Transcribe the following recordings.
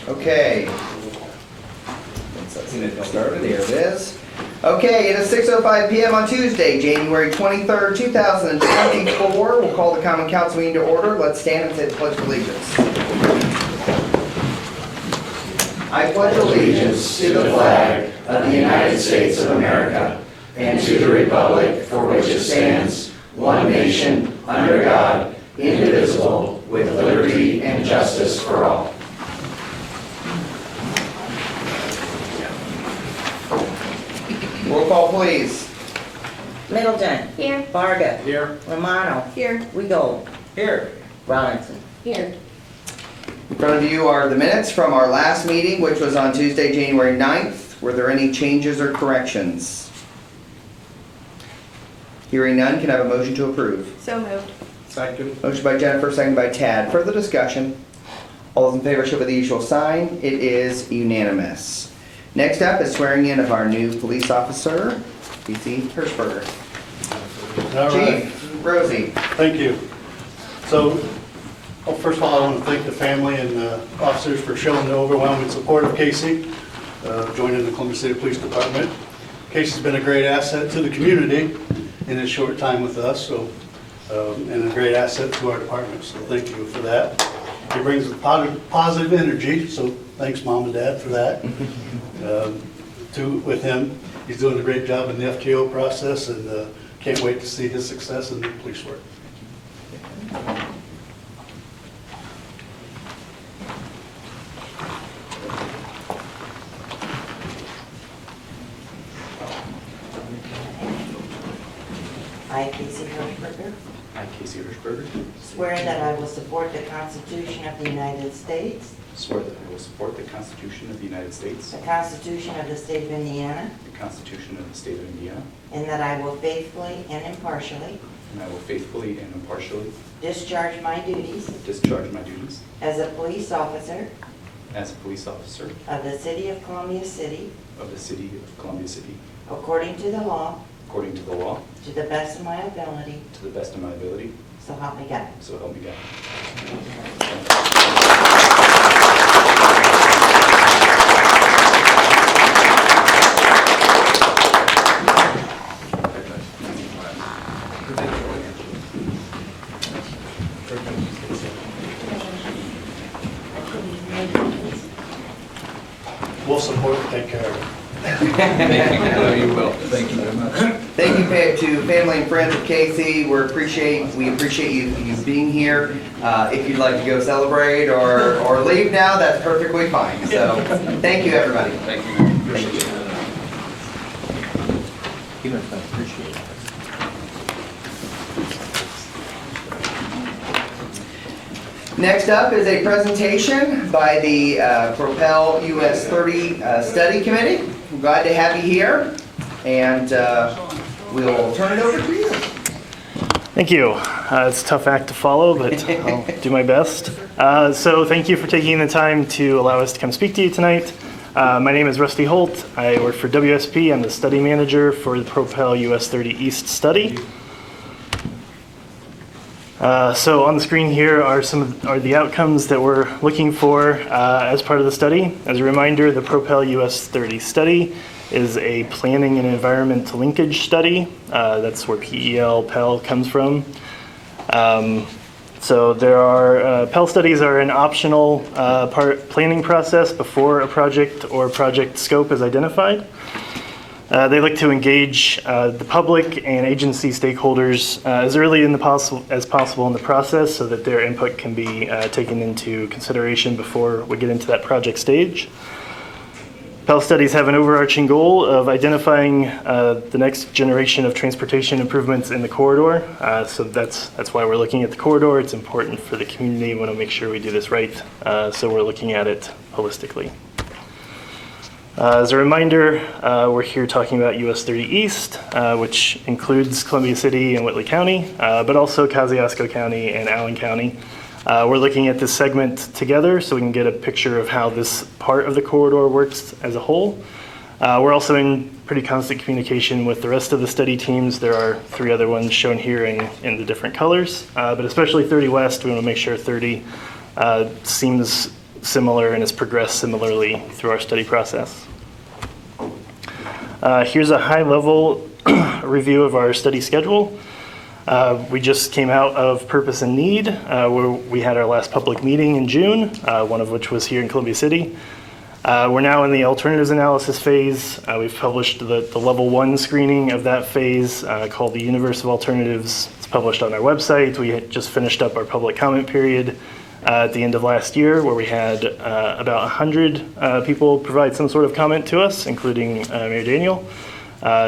Okay. Let's get started. Here it is. Okay, it is 6:05 p.m. on Tuesday, January 23rd, 2024. We'll call the Common Council meeting to order. Let's stand and say the Pledge of Allegiance. I pledge allegiance to the flag of the United States of America and to the republic for which it stands, one nation, under God, indivisible, with liberty and justice for all. Roll call, please. Middleton. Here. Varga. Here. Romano. Here. Weigel. Here. Robinson. Here. In front of you are the minutes from our last meeting, which was on Tuesday, January 9th. Were there any changes or corrections? Hearing none, can I have a motion to approve? So moved. Second. Motion by Jennifer, second by Tad. Further discussion? All those in favor show by the usual sign. It is unanimous. Next up is swearing in of our new police officer, DC Hirschberger. All right, Chief Rosie. thank you. So, first of all, I want to thank the family and officers for showing the overwhelming support of Casey, joining the Columbia City Police Department. Casey's been a great asset to the community in his short time with us, and a great asset to our department, so thank you for that. He brings a positive energy, so thanks Mom and Dad for that. With him, he's doing a great job in the FTO process, and can't wait to see his success in the police work. I, Casey Hirschberger, I, Casey Hirschberger, swear that I will support the Constitution of the United States, swear that I will support the Constitution of the United States, the Constitution of the State of Indiana, the Constitution of the State of Indiana, and that I will faithfully and impartially and I will faithfully and impartially discharge my duties discharge my duties as a police officer as a police officer of the City of Columbia City, of the City of Columbia City, according to the law, according to the law, to the best of my ability, to the best of my ability, so help me God. so help me God. We'll support and take care of it. You will. Thank you very much. Thank you to family and friends of Casey. We appreciate you being here. If you'd like to go celebrate or leave now, that's perfectly fine. So, thank you, everybody. Thank you. Thank you. Next up is a presentation by the Propel US 30 Study Committee. I'm glad to have you here, and we'll turn it over to you. Thank you. It's a tough act to follow, but I'll do my best. So thank you for taking the time to allow us to come speak to you tonight. My name is Rusty Holt. I work for WSP. I'm the study manager for the Propel US 30 East study. So on the screen here are the outcomes that we're looking for as part of the study. As a reminder, the Propel US 30 study is a planning and environment linkage study. That's where PEL, PEL comes from. So there are, Pell studies are an optional planning process before a project or project scope is identified. They look to engage the public and agency stakeholders as early as possible in the process so that their input can be taken into consideration before we get into that project stage. Pell studies have an overarching goal of identifying the next generation of transportation improvements in the corridor. So that's why we're looking at the corridor. It's important for the community. We want to make sure we do this right. So we're looking at it holistically. As a reminder, we're here talking about US 30 East, which includes Columbia City and Whitley County, but also Kosciuszko County and Allen County. We're looking at this segment together so we can get a picture of how this part of the corridor works as a whole. We're also in pretty constant communication with the rest of the study teams. There are 3 other ones shown here in the different colors, but especially 30 West, we want to make sure 30 seems similar and has progressed similarly through our study process. Here's a high-level review of our study schedule. We just came out of Purpose and Need, where we had our last public meeting in June, one of which was here in Columbia City. We're now in the alternatives analysis phase. We've published the level 1 screening of that phase called the Universe of Alternatives. It's published on our website. We had just finished up our public comment period at the end of last year, where we had about 100 people provide some sort of comment to us, including Mayor Daniel.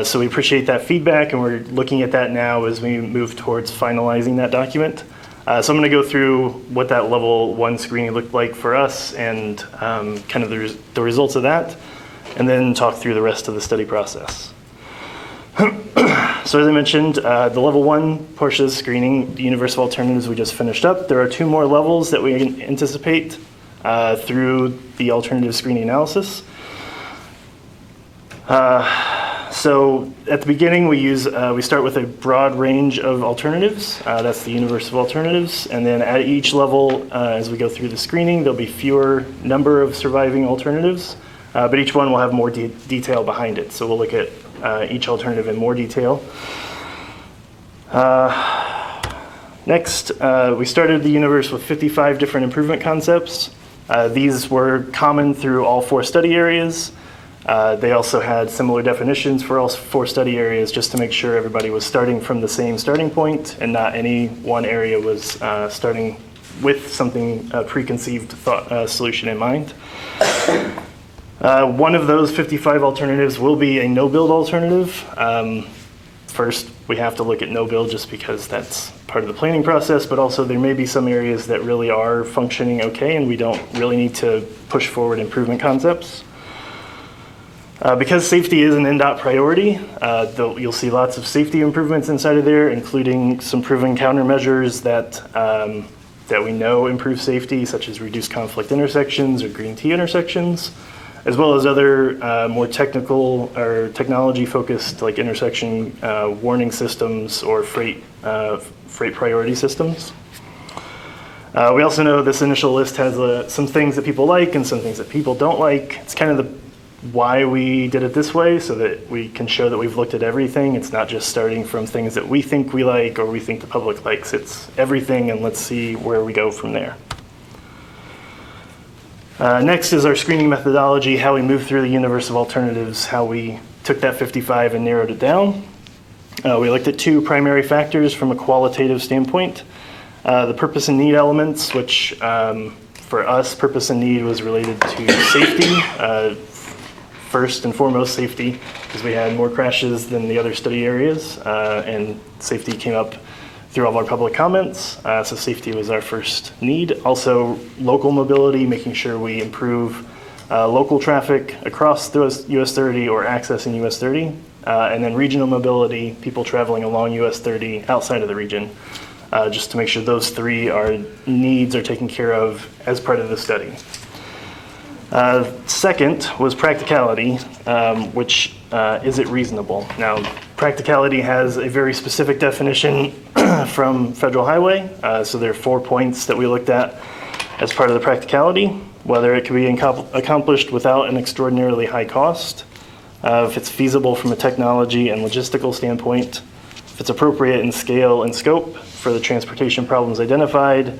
So we appreciate that feedback, and we're looking at that now as we move towards finalizing that document. So I'm going to go through what that level 1 screening looked like for us and kind of the results of that, and then talk through the rest of the study process. So as I mentioned, the level 1 portion of the screening, the Universe of Alternatives, we just finished up. There are 2 more levels that we anticipate through the alternative screening analysis. So at the beginning, we start with a broad range of alternatives. That's the Universe of Alternatives. And then at each level, as we go through the screening, there'll be fewer number of surviving alternatives, but each one will have more detail behind it. So we'll look at each alternative in more detail. Next, we started the universe with 55 different improvement concepts. These were common through all 4 study areas. They also had similar definitions for all 4 study areas, just to make sure everybody was starting from the same starting point and not any one area was starting with something, preconceived solution in mind. One of those 55 alternatives will be a no-build alternative. First, we have to look at no-build just because that's part of the planning process, but also there may be some areas that really are functioning okay and we don't really need to push forward improvement concepts. Because safety is an NDOT priority, you'll see lots of safety improvements inside of there, including some proven countermeasures that we know improve safety, such as reduced conflict intersections or green T intersections, as well as other more technical or technology-focused, like intersection warning systems or freight priority systems. We also know this initial list has some things that people like and some things that people don't like. It's kind of why we did it this way, so that we can show that we've looked at everything. It's not just starting from things that we think we like or we think the public likes. It's everything, and let's see where we go from there. Next is our screening methodology, how we moved through the universe of alternatives, how we took that 55 and narrowed it down. We looked at 2 primary factors from a qualitative standpoint. The purpose and need elements, which for us, purpose and need was related to safety. First and foremost, safety, because we had more crashes than the other study areas, and safety came up through all of our public comments, so safety was our first need. Also, local mobility, making sure we improve local traffic across the US 30 or accessing US 30, and then regional mobility, people traveling along US 30 outside of the region, just to make sure those 3 needs are taken care of as part of the study. Second was practicality, which is it reasonable? Now, practicality has a very specific definition from Federal Highway, so there are 4 points that we looked at as part of the practicality, whether it can be accomplished without an extraordinarily high cost, if it's feasible from a technology and logistical standpoint, if it's appropriate in scale and scope for the transportation problems identified,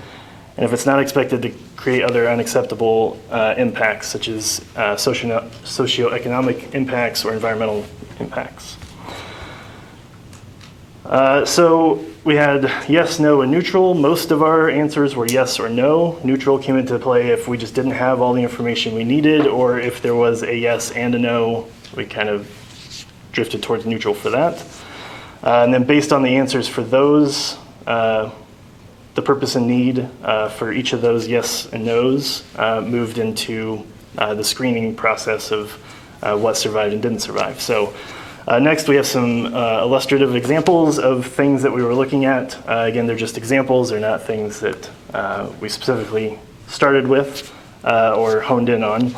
and if it's not expected to create other unacceptable impacts, such as socioeconomic impacts or environmental impacts. So we had yes, no, and neutral. Most of our answers were yes or no. Neutral came into play if we just didn't have all the information we needed, or if there was a yes and a no, we kind of drifted towards neutral for that. And then based on the answers for those, the purpose and need for each of those yes and no's moved into the screening process of what survived and didn't survive. So next we have some illustrative examples of things that we were looking at. Again, they're just examples. They're not things that we specifically started with or honed in on.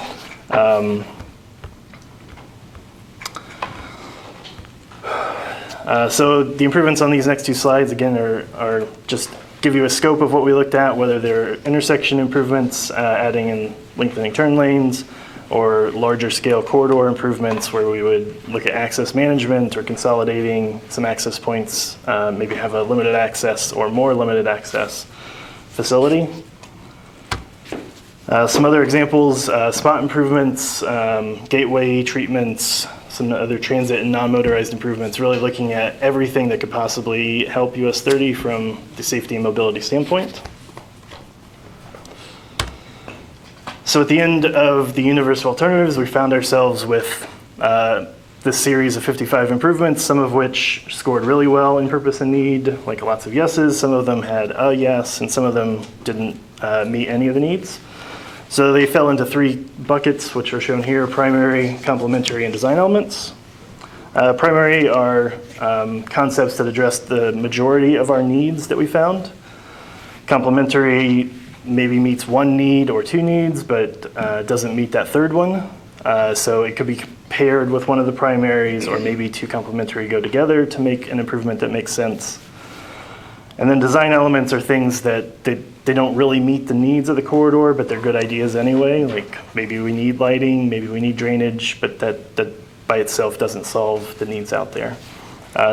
So the improvements on these next 2 slides, again, are just give you a scope of what we looked at, whether they're intersection improvements, adding and lengthening turn lanes, or larger scale corridor improvements where we would look at access management or consolidating some access points, maybe have a limited access or more limited access facility. Some other examples, spot improvements, gateway treatments, some other transit and non-motorized improvements, really looking at everything that could possibly help US 30 from the safety and mobility standpoint. So at the end of the universe of alternatives, we found ourselves with this series of 55 improvements, some of which scored really well in purpose and need, like lots of yeses. Some of them had a yes, and some of them didn't meet any of the needs. So they fell into 3 buckets, which are shown here: primary, complementary, and design elements. Primary are concepts that address the majority of our needs that we found. Complementary maybe meets 1 need or 2 needs, but doesn't meet that 3rd one. So it could be paired with one of the primaries, or maybe 2 complementary go together to make an improvement that makes sense. And then design elements are things that they don't really meet the needs of the corridor, but they're good ideas anyway. Like maybe we need lighting, maybe we need drainage, but that by itself doesn't solve the needs out there.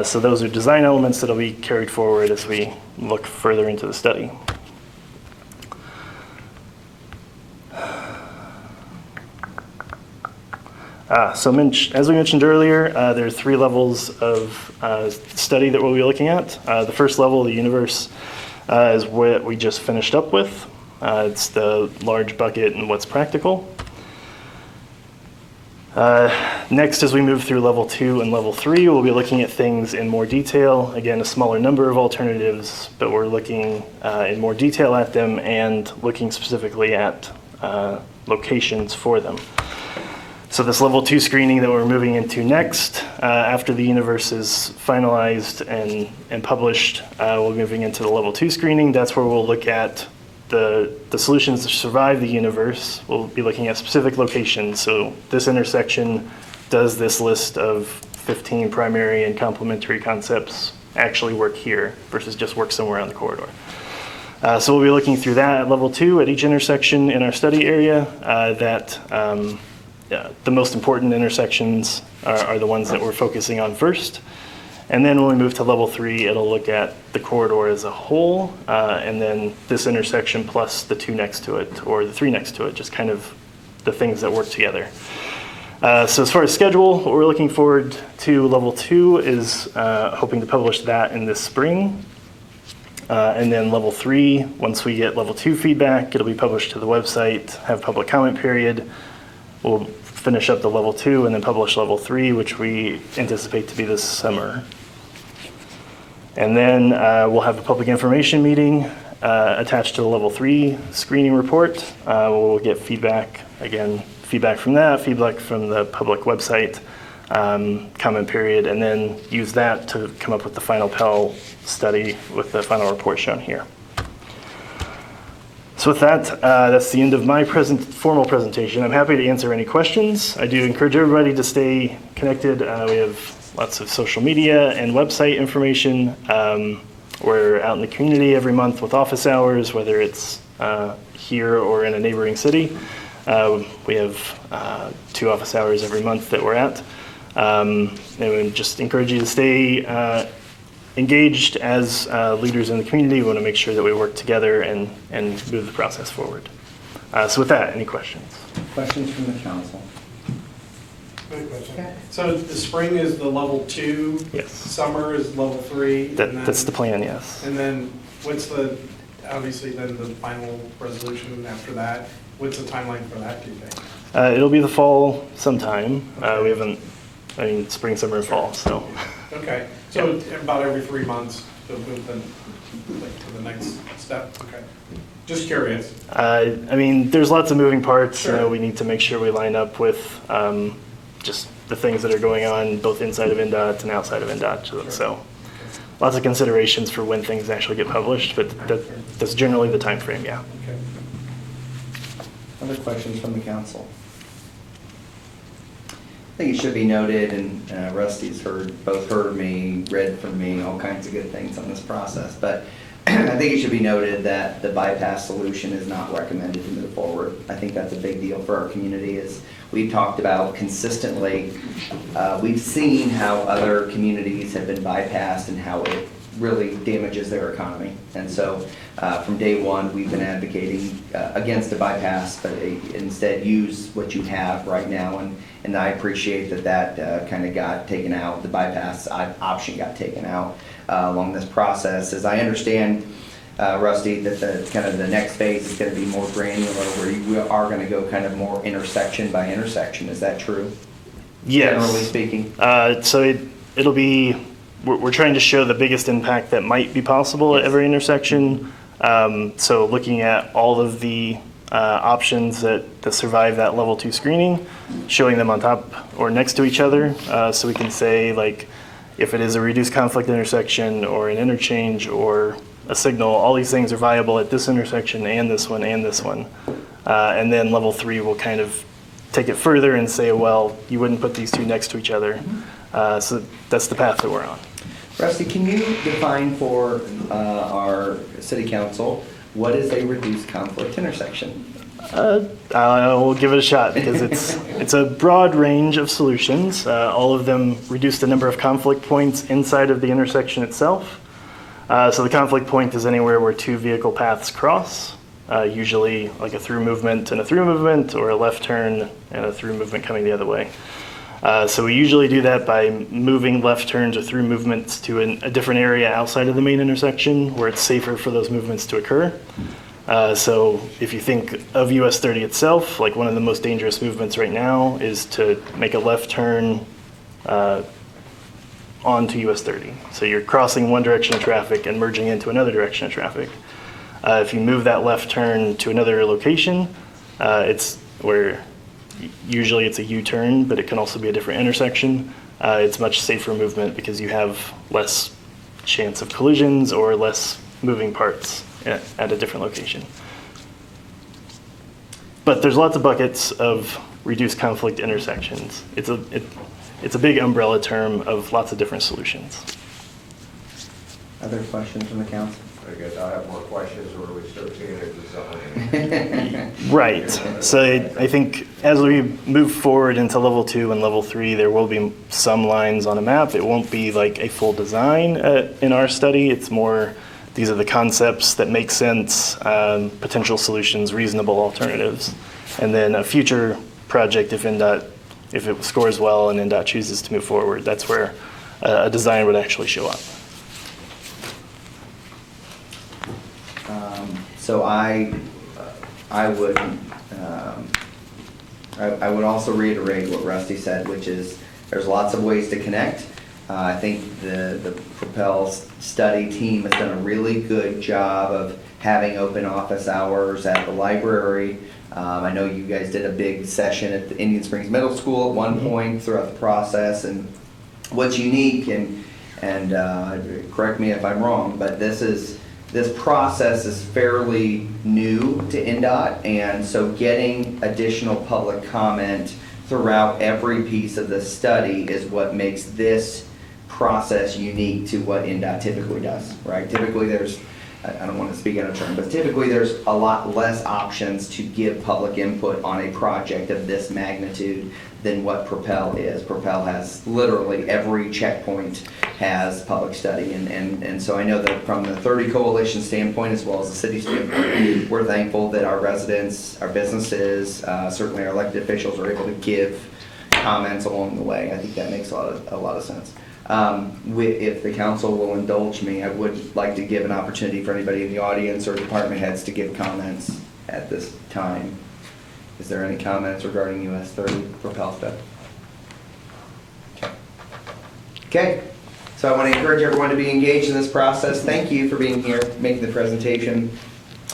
So those are design elements that'll be carried forward as we look further into the study. So as we mentioned earlier, there are 3 levels of study that we'll be looking at. The first level, the universe, is what we just finished up with. It's the large bucket and what's practical. Next, as we move through level 2 and level 3, we'll be looking at things in more detail. Again, a smaller number of alternatives, but we're looking in more detail at them and looking specifically at locations for them. So this level 2 screening that we're moving into next, after the universe is finalized and published, we're moving into the level 2 screening. That's where we'll look at the solutions to survive the universe. We'll be looking at specific locations. So this intersection, does this list of 15 primary and complementary concepts actually work here versus just work somewhere on the corridor? So we'll be looking through that at level 2 at each intersection in our study area. The most important intersections are the ones that we're focusing on first. And then when we move to level 3, it'll look at the corridor as a whole, and then this intersection plus the 2 next to it, or the 3 next to it, just kind of the things that work together. So as far as schedule, what we're looking forward to level 2 is hoping to publish that in this spring. And then level 3, once we get level 2 feedback, it'll be published to the website, have public comment period. We'll finish up the level 2 and then publish level 3, which we anticipate to be this summer. And then we'll have a public information meeting attached to the level 3 screening report. We'll get feedback from that, feedback from the public website, comment period, and then use that to come up with the final Pell study with the final report shown here. So with that, that's the end of my formal presentation. I'm happy to answer any questions. I do encourage everybody to stay connected. We have lots of social media and website information. We're out in the community every month with office hours, whether it's here or in a neighboring city. We have 2 office hours every month that we're at. And we just encourage you to stay engaged as leaders in the community. We want to make sure that we work together and move the process forward. So with that, any questions? Questions from the council? Good question. So the spring is the level 2? Yes. Summer is level 3? That's the plan, yes. And then what's obviously then the final resolution after that? What's the timeline for that, do you think? It'll be the fall sometime. We haven't, spring, summer, and fall, so. Okay, so about every 3 months to move to the next step? Okay. Just curious. There's lots of moving parts. Sure. We need to make sure we line up with just the things that are going on both inside of NDOT and outside of NDOT. Sure. So lots of considerations for when things actually get published, but that's generally the time frame, yeah. Okay. Other questions from the council? I think it should be noted, and Rusty's both heard me, read from me, all kinds of good things on this process, but I think it should be noted that the bypass solution is not recommended to move forward. I think that's a big deal for our community, is we've talked about consistently, we've seen how other communities have been bypassed and how it really damages their economy. And so from day one, we've been advocating against a bypass, but instead use what you have right now. And I appreciate that kind of got taken out, the bypass option got taken out along this process. As I understand, Rusty, that the next phase is going to be more granular, where you are going to go kind of more intersection by intersection. Is that true? Yes. Generally speaking? So it'll be, we're trying to show the biggest impact that might be possible at every intersection. So looking at all of the options that survive that level 2 screening, showing them on top or next to each other, so we can say, like, if it is a reduced conflict intersection or an interchange or a signal, all these things are viable at this intersection and this one and this one. And then level 3 will kind of take it further and say, well, you wouldn't put these two next to each other. So that's the path that we're on. Rusty, can you define for our city council, what is a reduced conflict intersection? We'll give it a shot, because it's a broad range of solutions. All of them reduce the number of conflict points inside of the intersection itself. So the conflict point is anywhere where two vehicle paths cross, usually like a through movement and a through movement, or a left turn and a through movement coming the other way. So we usually do that by moving left turns or through movements to a different area outside of the main intersection where it's safer for those movements to occur. So if you think of US 30 itself, like one of the most dangerous movements right now is to make a left turn onto US 30. So you're crossing one direction of traffic and merging into another direction of traffic. If you move that left turn to another location, it's where usually it's a U-turn, but it can also be a different intersection. It's much safer movement because you have less chance of collisions or less moving parts at a different location. But there's lots of buckets of reduced conflict intersections. It's a big umbrella term of lots of different solutions. Other questions from the council? I guess I'll have more questions where we start seeing it design. Right. So I think as we move forward into level 2 and level 3, there will be some lines on a map. It won't be like a full design in our study. It's more, these are the concepts that make sense, potential solutions, reasonable alternatives. And then a future project, if it scores well and NDOT chooses to move forward, that's where a design would actually show up. So I would also reiterate what Rusty said, which is there's lots of ways to connect. I think the Propel study team has done a really good job of having open office hours at the library. I know you guys did a big session at the Indian Springs Middle School at one point throughout the process. And what's unique, and correct me if I'm wrong, but this process is fairly new to NDOT, and so getting additional public comment throughout every piece of the study is what makes this process unique to what NDOT typically does, right? Typically there's, I don't want to speak out of turn, but typically there's a lot less options to give public input on a project of this magnitude than what Propel is. Propel has literally every checkpoint has public study, and so I know that from the 30 Coalition standpoint as well as the city standpoint, we're thankful that our residents, our businesses, certainly our elected officials are able to give comments along the way. I think that makes a lot of sense. If the council will indulge me, I would like to give an opportunity for anybody in the audience or department heads to give comments at this time. Is there any comments regarding US 30 Propel stuff? Okay, so I want to encourage everyone to be engaged in this process. Thank you for being here, making the presentation.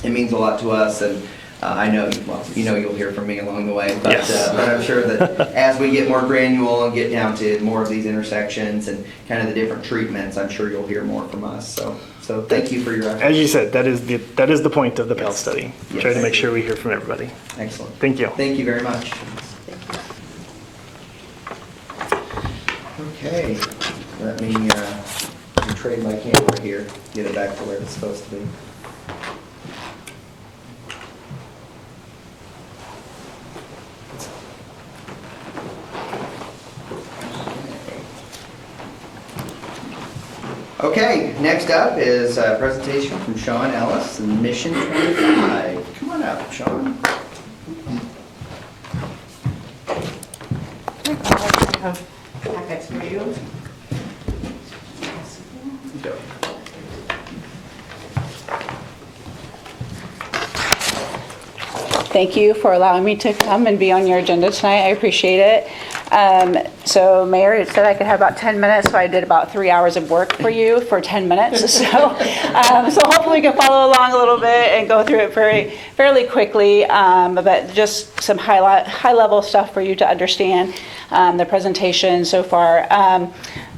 It means a lot to us, and I know, well, you'll hear from me along the way, but, Yes. But I'm sure that as we get more granular and get down to more of these intersections and kind of the different treatments, I'm sure you'll hear more from us. So thank you for your effort. As you said, that is the point of the PEL study. Yes. Try to make sure we hear from everybody. Excellent. Thank you. Thank you very much. Okay, let me trade my camera here, get it back to where it's supposed to be. Okay, next up is a presentation from Sean Ellis, Mission 25. Come on up, Sean. Packets for you. Thank you for allowing me to come and be on your agenda tonight. I appreciate it. So Mayor said I could have about 10 minutes, so I did about 3 hours of work for you for 10 minutes. So hopefully we can follow along a little bit and go through it fairly quickly, but just some high-level stuff for you to understand the presentation so far.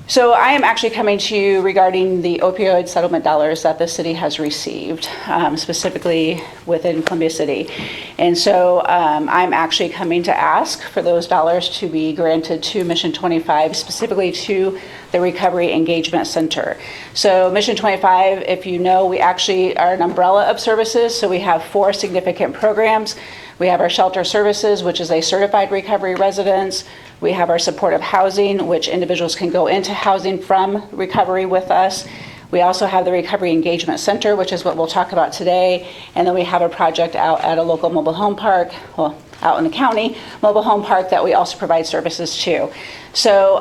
So I am actually coming to you regarding the opioid settlement dollars that the city has received, specifically within Columbia City. And so I'm actually coming to ask for those dollars to be granted to Mission 25, specifically to the Recovery Engagement Center. So Mission 25, if you know, we actually are an umbrella of services. So we have 4 significant programs. We have our shelter services, which is a certified recovery residence. We have our supportive housing, which individuals can go into housing from recovery with us. We also have the Recovery Engagement Center, which is what we'll talk about today. And then we have a project out at a local mobile home park, well, out in the county, mobile home park that we also provide services to. So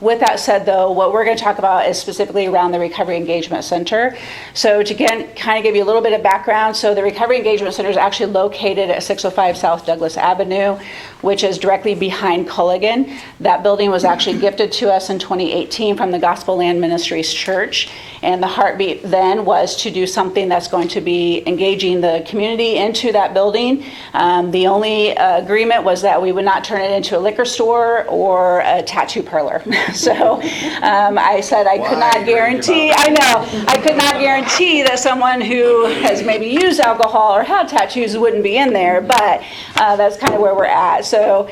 with that said, though, what we're going to talk about is specifically around the Recovery Engagement Center. So to again, kind of give you a little bit of background, so the Recovery Engagement Center is actually located at 605 South Douglas Avenue, which is directly behind Culligan. That building was actually gifted to us in 2018 from the Gospel Land Ministries Church. And the heartbeat then was to do something that's going to be engaging the community into that building. The only agreement was that we would not turn it into a liquor store or a tattoo parlor. So I said I could not guarantee, I could not guarantee that someone who has maybe used alcohol or had tattoos wouldn't be in there, but that's kind of where we're at. So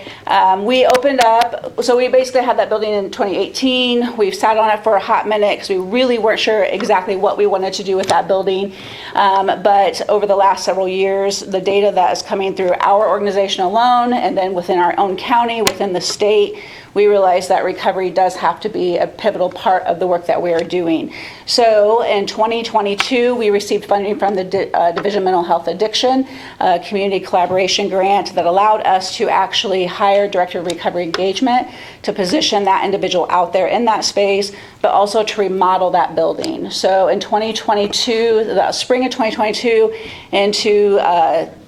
we opened up, so we basically had that building in 2018. We've sat on it for a hot minute because we really weren't sure exactly what we wanted to do with that building. But over the last several years, the data that is coming through our organization alone, and then within our own county, within the state, we realize that recovery does have to be a pivotal part of the work that we are doing. So in 2022, we received funding from the Division of Mental Health Addiction, a community collaboration grant that allowed us to actually hire Director of Recovery Engagement to position that individual out there in that space, but also to remodel that building. So in 2022, the spring of 2022 into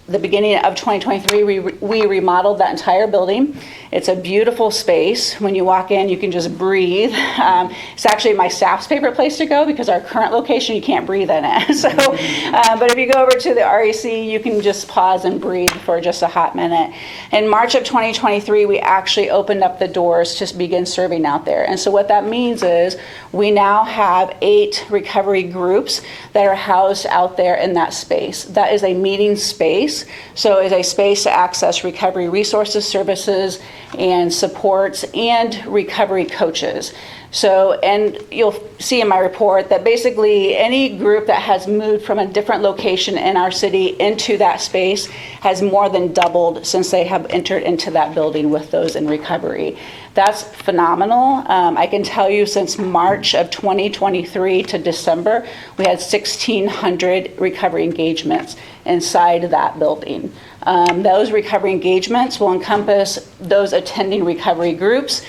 the beginning of 2023, we remodeled that entire building. It's a beautiful space. When you walk in, you can just breathe. It's actually my staff's favorite place to go because our current location, you can't breathe in it. So, but if you go over to the REC, you can just pause and breathe for just a hot minute. In March of 2023, we actually opened up the doors to begin serving out there. And so what that means is we now have 8 recovery groups that are housed out there in that space. That is a meeting space. So it's a space to access recovery resources, services, and supports, and recovery coaches. So, and you'll see in my report that basically any group that has moved from a different location in our city into that space has more than doubled since they have entered into that building with those in recovery. That's phenomenal. I can tell you since March of 2023 to December, we had 1,600 recovery engagements inside that building. Those recovery engagements will encompass those attending recovery groups,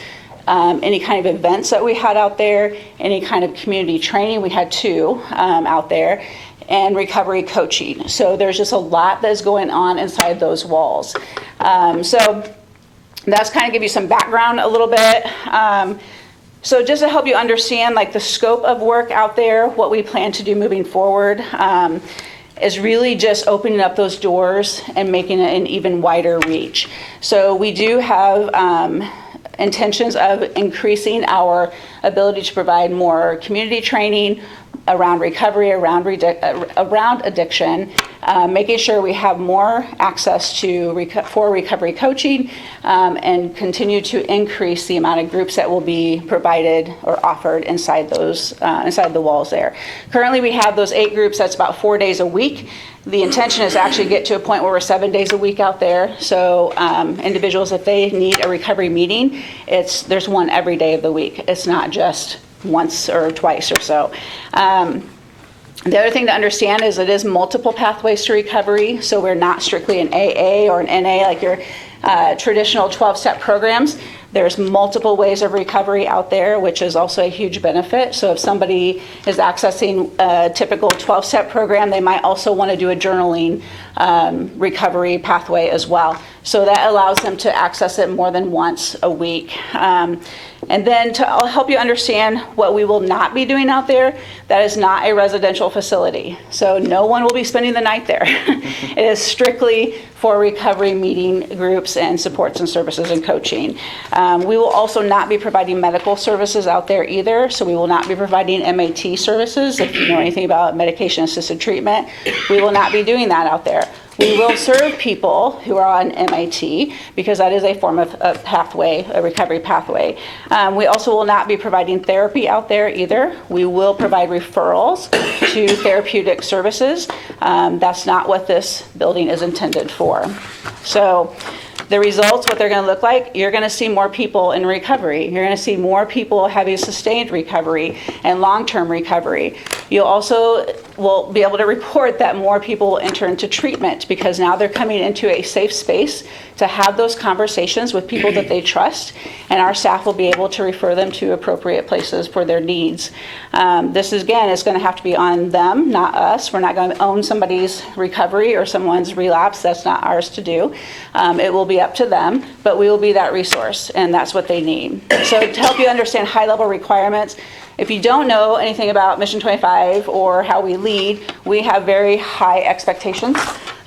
any kind of events that we had out there, any kind of community training, we had 2 out there, and recovery coaching. So there's just a lot that's going on inside those walls. So that's kind of give you some background a little bit. So just to help you understand like the scope of work out there, what we plan to do moving forward, is really just opening up those doors and making it an even wider reach. So we do have intentions of increasing our ability to provide more community training, around recovery, around addiction, making sure we have more access to for recovery coaching, and continue to increase the amount of groups that will be provided or offered inside those inside the walls there. Currently, we have those 8 groups. That's about 4 days a week. The intention is to actually get to a point where we're 7 days a week out there. So individuals, if they need a recovery meeting, there's one every day of the week. It's not just once or twice or so. The other thing to understand is it is multiple pathways to recovery. So we're not strictly an AA or an NA like your traditional 12-step programs. There's multiple ways of recovery out there, which is also a huge benefit. So if somebody is accessing a typical 12-step program, they might also want to do a journaling recovery pathway as well. So that allows them to access it more than once a week. And then I'll help you understand what we will not be doing out there. That is not a residential facility. So no one will be spending the night there. It is strictly for recovery meeting groups and supports and services and coaching. We will also not be providing medical services out there either. So we will not be providing MAT services. If you know anything about medication-assisted treatment, we will not be doing that out there. We will serve people who are on MAT because that is a form of a pathway, a recovery pathway. We also will not be providing therapy out there either. We will provide referrals to therapeutic services. That's not what this building is intended for. So the results, what they're going to look like, you're going to see more people in recovery. You're going to see more people having sustained recovery and long-term recovery. You also will be able to report that more people will enter into treatment because now they're coming into a safe space to have those conversations with people that they trust, and our staff will be able to refer them to appropriate places for their needs. This is, again, is going to have to be on them, not us. We're not going to own somebody's recovery or someone's relapse. That's not ours to do. It will be up to them, but we will be that resource, and that's what they need. So to help you understand high-level requirements, if you don't know anything about Mission 25 or how we lead, we have very high expectations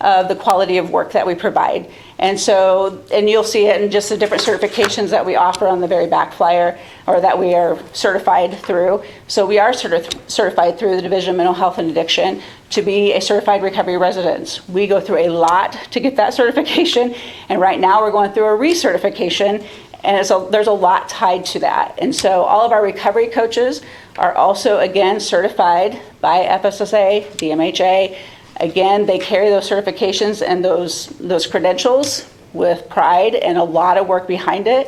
of the quality of work that we provide. And so, and you'll see it in just the different certifications that we offer on the very back flyer, or that we are certified through. So we are certified through the Division of Mental Health and Addiction to be a certified recovery resident. We go through a lot to get that certification, and right now we're going through a recertification, and there's a lot tied to that. And so all of our recovery coaches are also, again, certified by FSSA, DMHA. Again, they carry those certifications and those credentials with pride and a lot of work behind it.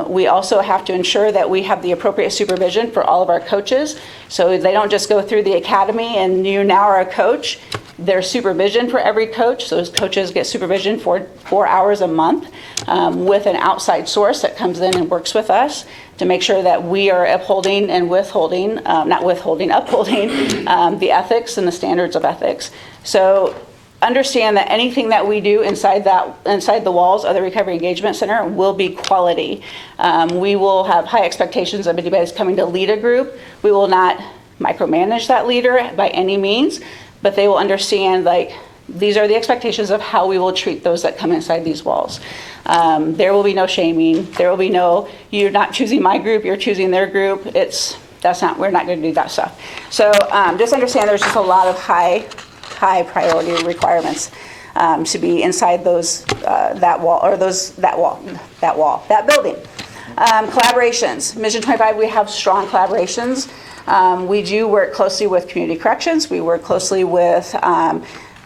We also have to ensure that we have the appropriate supervision for all of our coaches. So they don't just go through the academy and you now are a coach. There's supervision for every coach. So those coaches get supervision for 4 hours a month with an outside source that comes in and works with us to make sure that we are upholding and upholding the ethics and the standards of ethics. So understand that anything that we do inside the walls of the Recovery Engagement Center will be quality. We will have high expectations of anybody that's coming to lead a group. We will not micromanage that leader by any means, but they will understand, like, these are the expectations of how we will treat those that come inside these walls. There will be no shaming. There will be no, you're not choosing my group, you're choosing their group. We're not going to do that stuff. So just understand there's just a lot of high priority requirements to be inside that building. Collaborations. Mission 25, we have strong collaborations. We do work closely with Community Corrections. We work closely with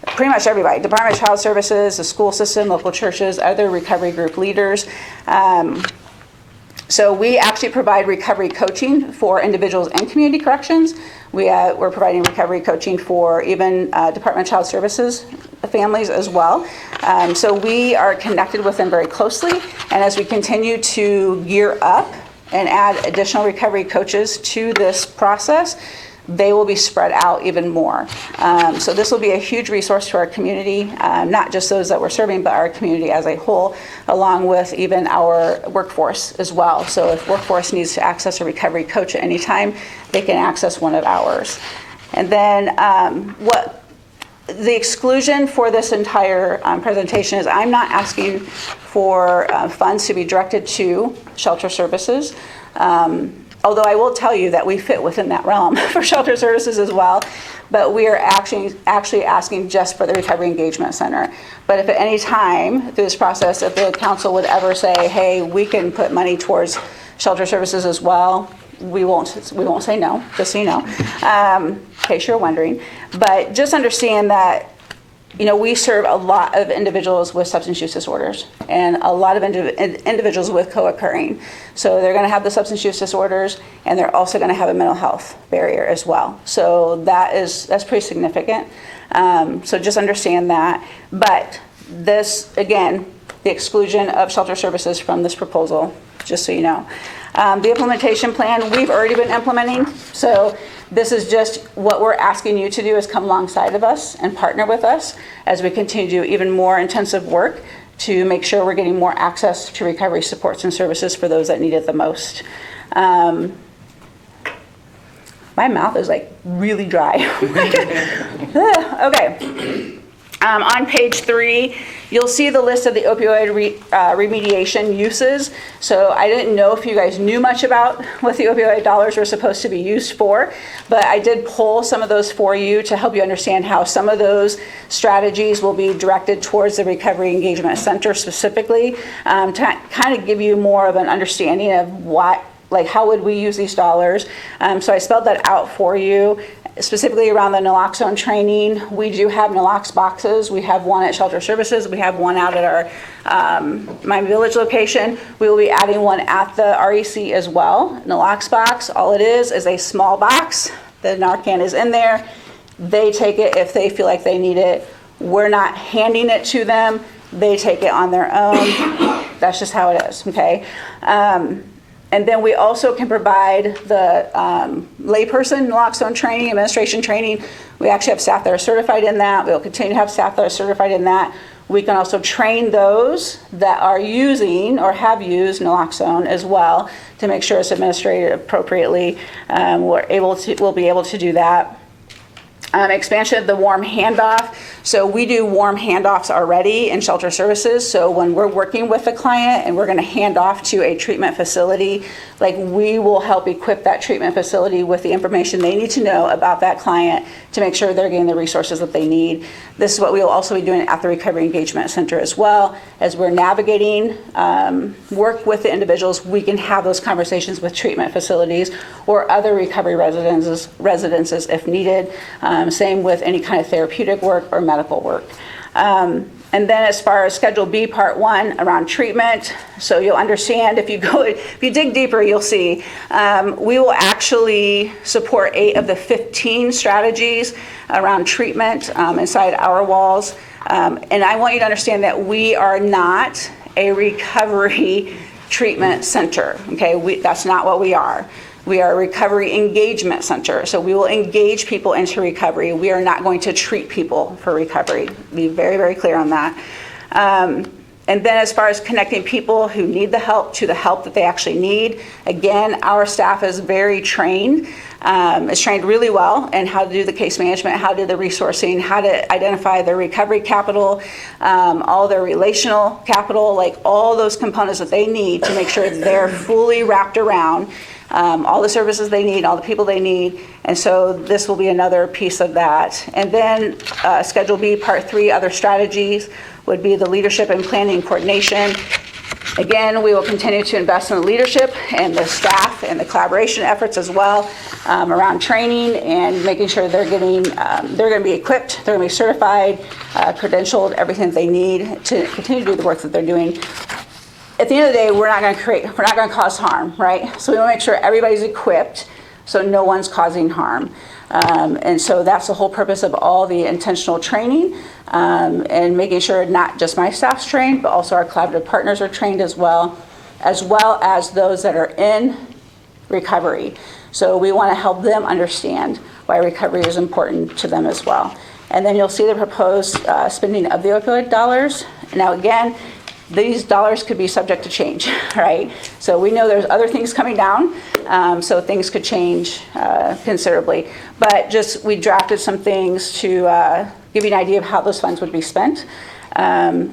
pretty much everybody, Department of Child Services, the school system, local churches, other recovery group leaders. So we actually provide recovery coaching for individuals in Community Corrections. We're providing recovery coaching for even Department of Child Services families as well. So we are connected with them very closely, and as we continue to gear up and add additional recovery coaches to this process, they will be spread out even more. So this will be a huge resource to our community, not just those that we're serving, but our community as a whole, along with even our workforce as well. So if workforce needs to access a recovery coach at any time, they can access one of ours. And then what the exclusion for this entire presentation is, I'm not asking for funds to be directed to shelter services. although I will tell you that we fit within that realm for shelter services as well, but we are actually asking just for the Recovery Engagement Center. But if at any time through this process, if the council would ever say, hey, we can put money towards shelter services as well, we won't say no, just so you know, in case you're wondering. But just understand that, you know, we serve a lot of individuals with substance use disorders and a lot of individuals with co-occurring. So they're going to have the substance use disorders, and they're also going to have a mental health barrier as well. So that's pretty significant. So just understand that. But this, again, the exclusion of shelter services from this proposal, just so you know. The implementation plan, we've already been implementing. So this is just what we're asking you to do, is come alongside of us and partner with us as we continue to do even more intensive work to make sure we're getting more access to recovery supports and services for those that need it the most. My mouth is like really dry. Okay. On page 3, you'll see the list of the opioid remediation uses. So I didn't know if you guys knew much about what the opioid dollars were supposed to be used for, but I did pull some of those for you to help you understand how some of those strategies will be directed towards the Recovery Engagement Center specifically, to kind of give you more of an understanding of how would we use these dollars. So I spelled that out for you. Specifically around the naloxone training, we do have nalox boxes. We have one at Shelter Services. We have one out at our Miami Village location. We will be adding one at the REC as well. Nalox box, all it is a small box. The Narcan is in there. They take it if they feel like they need it. We're not handing it to them. They take it on their own. That's just how it is, okay? And then we also can provide the layperson naloxone training, administration training. We actually have staff that are certified in that. We'll continue to have staff that are certified in that. We can also train those that are using or have used naloxone as well to make sure it's administered appropriately. We'll be able to do that. Expansion of the warm handoff. So we do warm handoffs already in Shelter Services. So when we're working with a client and we're going to hand off to a treatment facility, we will help equip that treatment facility with the information they need to know about that client to make sure they're getting the resources that they need. This is what we will also be doing at the Recovery Engagement Center as well. As we're navigating work with the individuals, we can have those conversations with treatment facilities or other recovery residences if needed. Same with any kind of therapeutic work or medical work. And then as far as Schedule B, Part 1, around treatment, so you'll understand, if you dig deeper, you'll see, we will actually support 8 of the 15 strategies around treatment inside our walls. And I want you to understand that we are not a recovery treatment center, okay? That's not what we are. We are a recovery engagement center, so we will engage people into recovery. We are not going to treat people for recovery. Be very, very clear on that. And then as far as connecting people who need the help to the help that they actually need, again, our staff is very trained. Is trained really well in how to do the case management, how to do the resourcing, how to identify their recovery capital, all their relational capital, all those components that they need to make sure they're fully wrapped around all the services they need, all the people they need. And so this will be another piece of that. And then Schedule B, Part 3, other strategies would be the leadership and planning and coordination. Again, we will continue to invest in the leadership and the staff and the collaboration efforts as well around training and making sure they're going to be equipped, they're going to be certified, credentialed, everything that they need to continue to do the work that they're doing. At the end of the day, we're not going to cause harm, right? So we want to make sure everybody's equipped so no one's causing harm. And so that's the whole purpose of all the intentional training and making sure not just my staff's trained, but also our collaborative partners are trained as well as those that are in recovery. So we want to help them understand why recovery is important to them as well. And then you'll see the proposed spending of the opioid dollars. Now again, these dollars could be subject to change, right? So we know there's other things coming down, so things could change considerably. But we drafted some things to give you an idea of how those funds would be spent.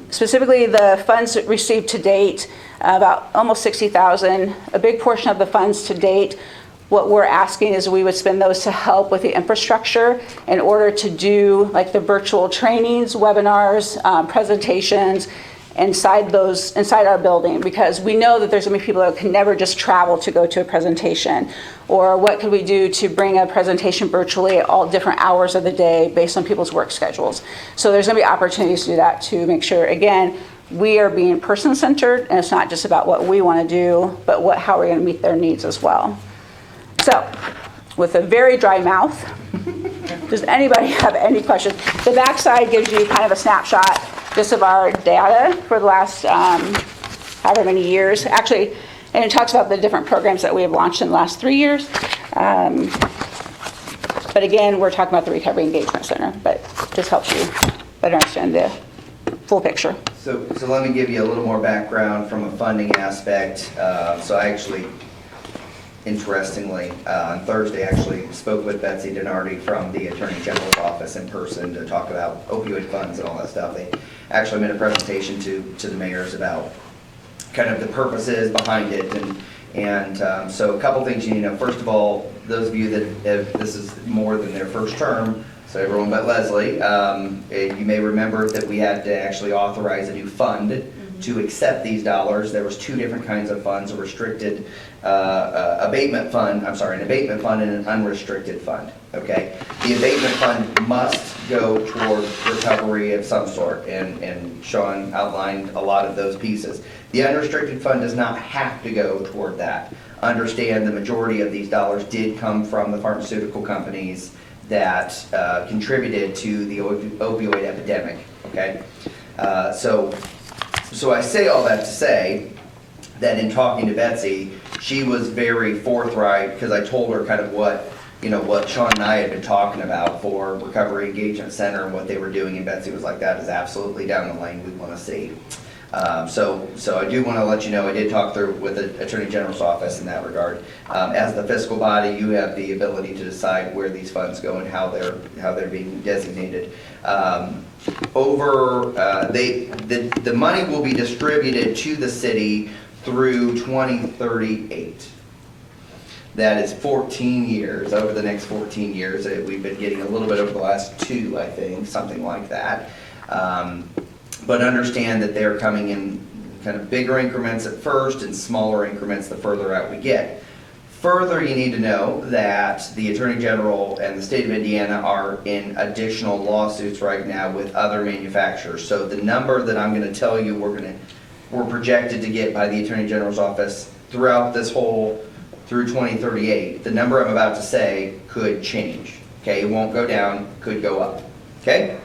Specifically, the funds received to date, about almost 60,000. A big portion of the funds to date, what we're asking is we would spend those to help with the infrastructure in order to do like the virtual trainings, webinars, presentations inside our building, because we know that there's going to be people that can never just travel to go to a presentation. Or what could we do to bring a presentation virtually at all different hours of the day based on people's work schedules. So there's going to be opportunities to do that, to make sure, again, we are being person-centered, and it's not just about what we want to do, but how we're going to meet their needs as well. So, with a very dry mouth, does anybody have any questions? The backside gives you kind of a snapshot just of our data for the last however many years. Actually, and it talks about the different programs that we have launched in the last 3 years. But again, we're talking about the Recovery Engagement Center, but just helps you better understand the full picture. So let me give you a little more background from a funding aspect. So I actually, interestingly, on Thursday, actually spoke with Betsy Denardi from the Attorney General's office in person to talk about opioid funds and all that stuff. They actually made a presentation to the mayors about kind of the purposes behind it. And so a couple things you need to know. First of all, those of you that this is more than their first term, so everyone but Leslie, you may remember that we had to actually authorize a new fund to accept these dollars. There was 2 different kinds of funds: a restricted abatement fund, an abatement fund and an unrestricted fund, okay? The abatement fund must go toward recovery of some sort, and Sean outlined a lot of those pieces. The unrestricted fund does not have to go toward that. Understand the majority of these dollars did come from the pharmaceutical companies that contributed to the opioid epidemic, okay? So I say all that to say that in talking to Betsy, she was very forthright, because I told her kind of what Sean and I had been talking about for Recovery Engagement Center and what they were doing, and Betsy was like, that is absolutely down the lane we want to see. So I do want to let you know, I did talk through with the Attorney General's office in that regard. As the fiscal body, you have the ability to decide where these funds go and how they're being designated. The money will be distributed to the city through 2038. That is 14 years, over the next 14 years. We've been getting a little bit over the last 2, I think, something like that. But understand that they're coming in kind of bigger increments at first and smaller increments the further out we get. Further, you need to know that the Attorney General and the state of Indiana are in additional lawsuits right now with other manufacturers. So the number that I'm going to tell you we're projected to get by the Attorney General's office throughout this through 2038, the number I'm about to say could change. Okay, it won't go down, could go up. Okay?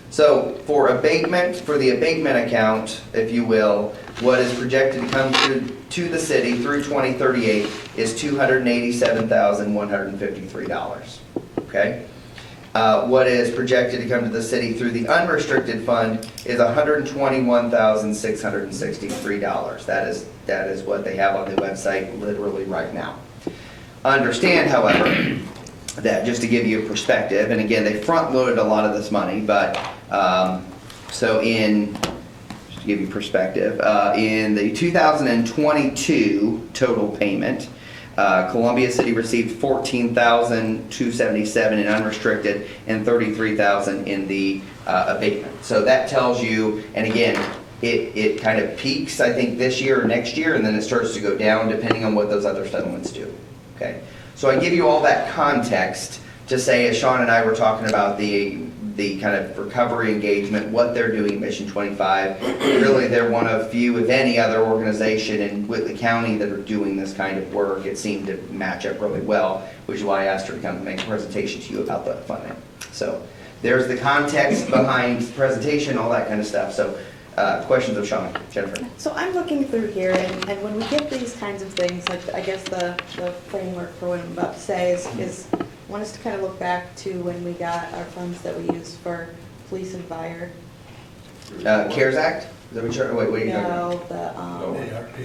So for the abatement account, if you will, what is projected to come to the city through 2038 is $287,153. Okay? What is projected to come to the city through the unrestricted fund is $121,663. That is what they have on the website literally right now. Understand, however, that just to give you a perspective, and again, they front-loaded a lot of this money, but just to give you perspective, in the 2022 total payment, Columbia City received $14,277 in unrestricted and $33,000 in the abatement. So that tells you, and again, it kind of peaks, I think, this year or next year, and then it starts to go down depending on what those other settlements do. Okay, so I give you all that context to say, as Sean and I were talking about the kind of recovery engagement, what they're doing at Mission 25. Really, they're one of few, if any, other organization in Whitley County that are doing this kind of work. It seemed to match up really well, which is why I asked her to come and make a presentation to you about the funding. So there's the context behind the presentation, all that kind of stuff. So questions of Sean. Jennifer. So I'm looking through here, and when we get these kinds of things, like I guess the framework for what I'm about to say is I want us to kind of look back to when we got our funds that we used for police and fire. CARES Act? Is that what you're, wait, what are you talking about? No,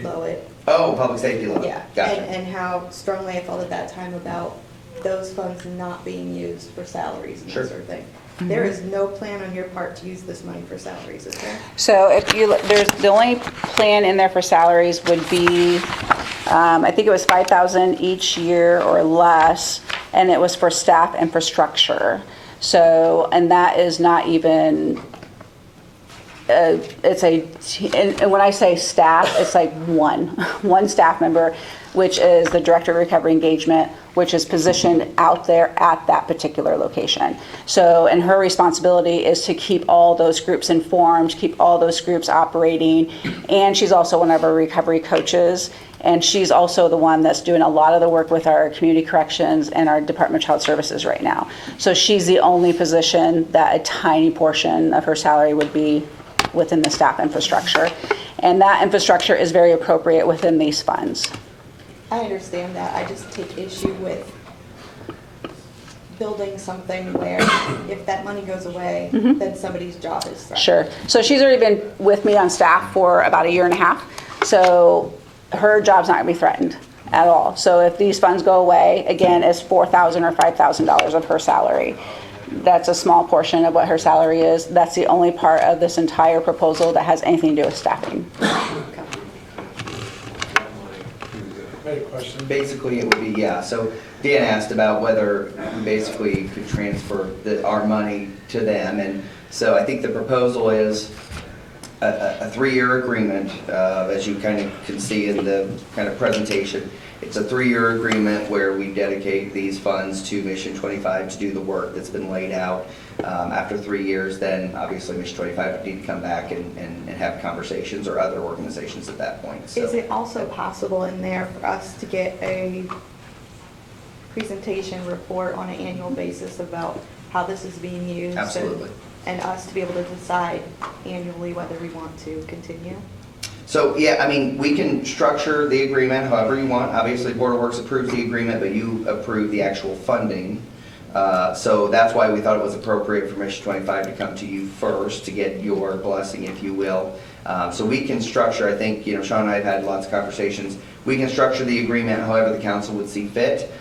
the LOIT. Oh, public safety law. Yeah, Gotcha. and how strongly I felt at that time about those funds not being used for salaries and Sure. that sort of thing. There is no plan on your part to use this money for salaries, is there? So if you, there's, the only plan in there for salaries would be, I think it was 5,000 each year or less, and it was for staff infrastructure. So, and that is not even, it's and when I say staff, it's like one staff member, which is the Director of Recovery Engagement, which is positioned out there at that particular location. So, and her responsibility is to keep all those groups informed, keep all those groups operating, and she's also one of our recovery coaches, and she's also the one that's doing a lot of the work with our community corrections and our Department of Child Services right now. So she's the only position that a tiny portion of her salary would be within the staff infrastructure. And that infrastructure is very appropriate within these funds. I understand that, I just take issue with building something where if that money goes away, then somebody's job is threatened. Sure. So she's already been with me on staff for about a year and a half. So her job's not gonna be threatened at all. So if these funds go away, again, it's $4,000 or $5,000 of her salary. That's a small portion of what her salary is. That's the only part of this entire proposal that has anything to do with staffing. Any question? Basically, it would be, yeah, so Dan asked about whether we basically could transfer our money to them, and so I think the proposal is a 3-year agreement, as you kind of can see in the kind of presentation. It's a 3-year agreement where we dedicate these funds to Mission 25 to do the work that's been laid out. After 3 years, then obviously Mission 25 would need to come back and have conversations, or other organizations at that point. So. Is it also possible in there for us to get a presentation report on an annual basis about how this is being used? Absolutely. And us to be able to decide annually whether we want to continue? So, yeah, I mean, we can structure the agreement however you want. Obviously, Board of Works approves the agreement, but you approve the actual funding. So that's why we thought it was appropriate for Mission 25 to come to you first to get your blessing, if you will. So we can structure, I think, you know, Sean and I have had lots of conversations. We can structure the agreement however the council would see fit.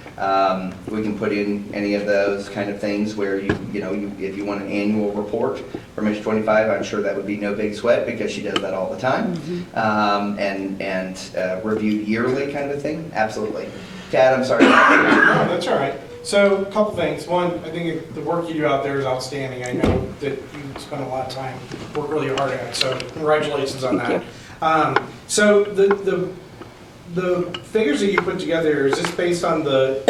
We can put in any of those kind of things where if you want an annual report for Mission 25, I'm sure that would be no big sweat because she does that all the time. And reviewed yearly kind of thing, absolutely. Tad, I'm sorry. No, that's all right. So, a couple things. One, I think the work you do out there is outstanding. I know that you spend a lot of time, work really hard at it, so congratulations on that. So, the figures that you put together, is this based on the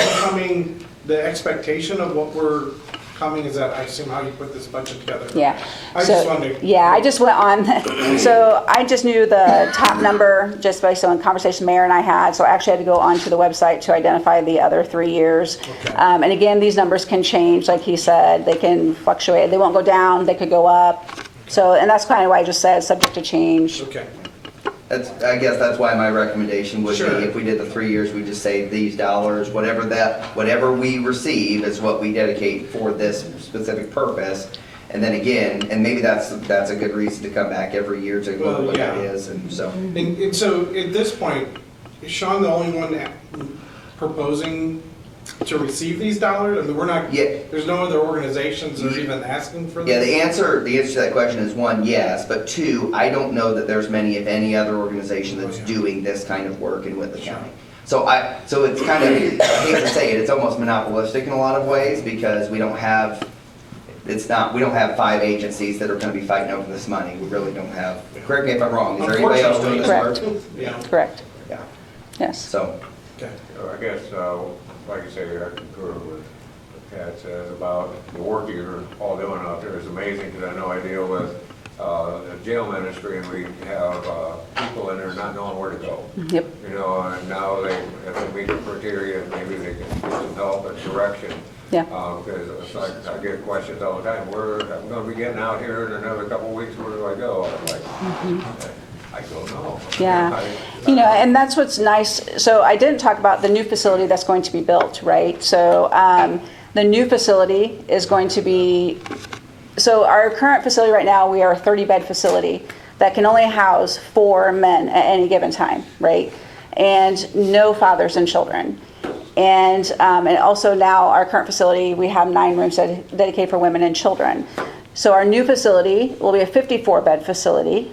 expectation of what we're coming? Is that, I assume, how you put this budget together? Yeah. I just wondered. Yeah, I just went on, so I just knew the top number just based on conversation Mayor and I had, so I actually had to go onto the website to identify the other 3 years. Okay. And again, these numbers can change, like he said, they can fluctuate, they won't go down, they could go up. So, and that's kind of why I just said, subject to change. Okay. I guess that's why my recommendation would Sure. be, if we did the 3 years, we just say these dollars, whatever we receive is what we dedicate for this specific purpose. And then again, and maybe that's a good reason to come back every year to go over what that is, and so. And so, at this point, is Sean the only one proposing to receive these dollars? I mean, we're not, Yeah. there's no other organizations that are even asking for this? Yeah, the answer to that question is 1, yes, but 2, I don't know that there's many, if any, other organization that's doing this kind of work in Whitman County. So it's kind of, I hate to say it, it's almost monopolistic in a lot of ways, because we don't have 5 agencies that are gonna be fighting over this money. We really don't have, correct me if I'm wrong, is there anybody else doing this work? Yeah. Correct, Yeah, yes. so, Okay. So I guess, like I say, I concur with what Pat says about the work you're all doing out there is amazing, because I know I deal with the jail ministry, and we have people in there not knowing where to go. Yep. You know, and now if they meet the criteria, maybe they can get some help and direction. Yeah. Because it's like, I get questions all the time, I'm gonna be getting out here in another couple of weeks, where do I go? I'm like, I don't know. Yeah, you know, and that's what's nice. So I didn't talk about the new facility that's going to be built, right? So the new facility is going to be, so our current facility right now, we are a 30-bed facility that can only house 4 men at any given time, right? And no fathers and children. And also now our current facility, we have 9 rooms dedicated for women and children. So our new facility will be a 54-bed facility.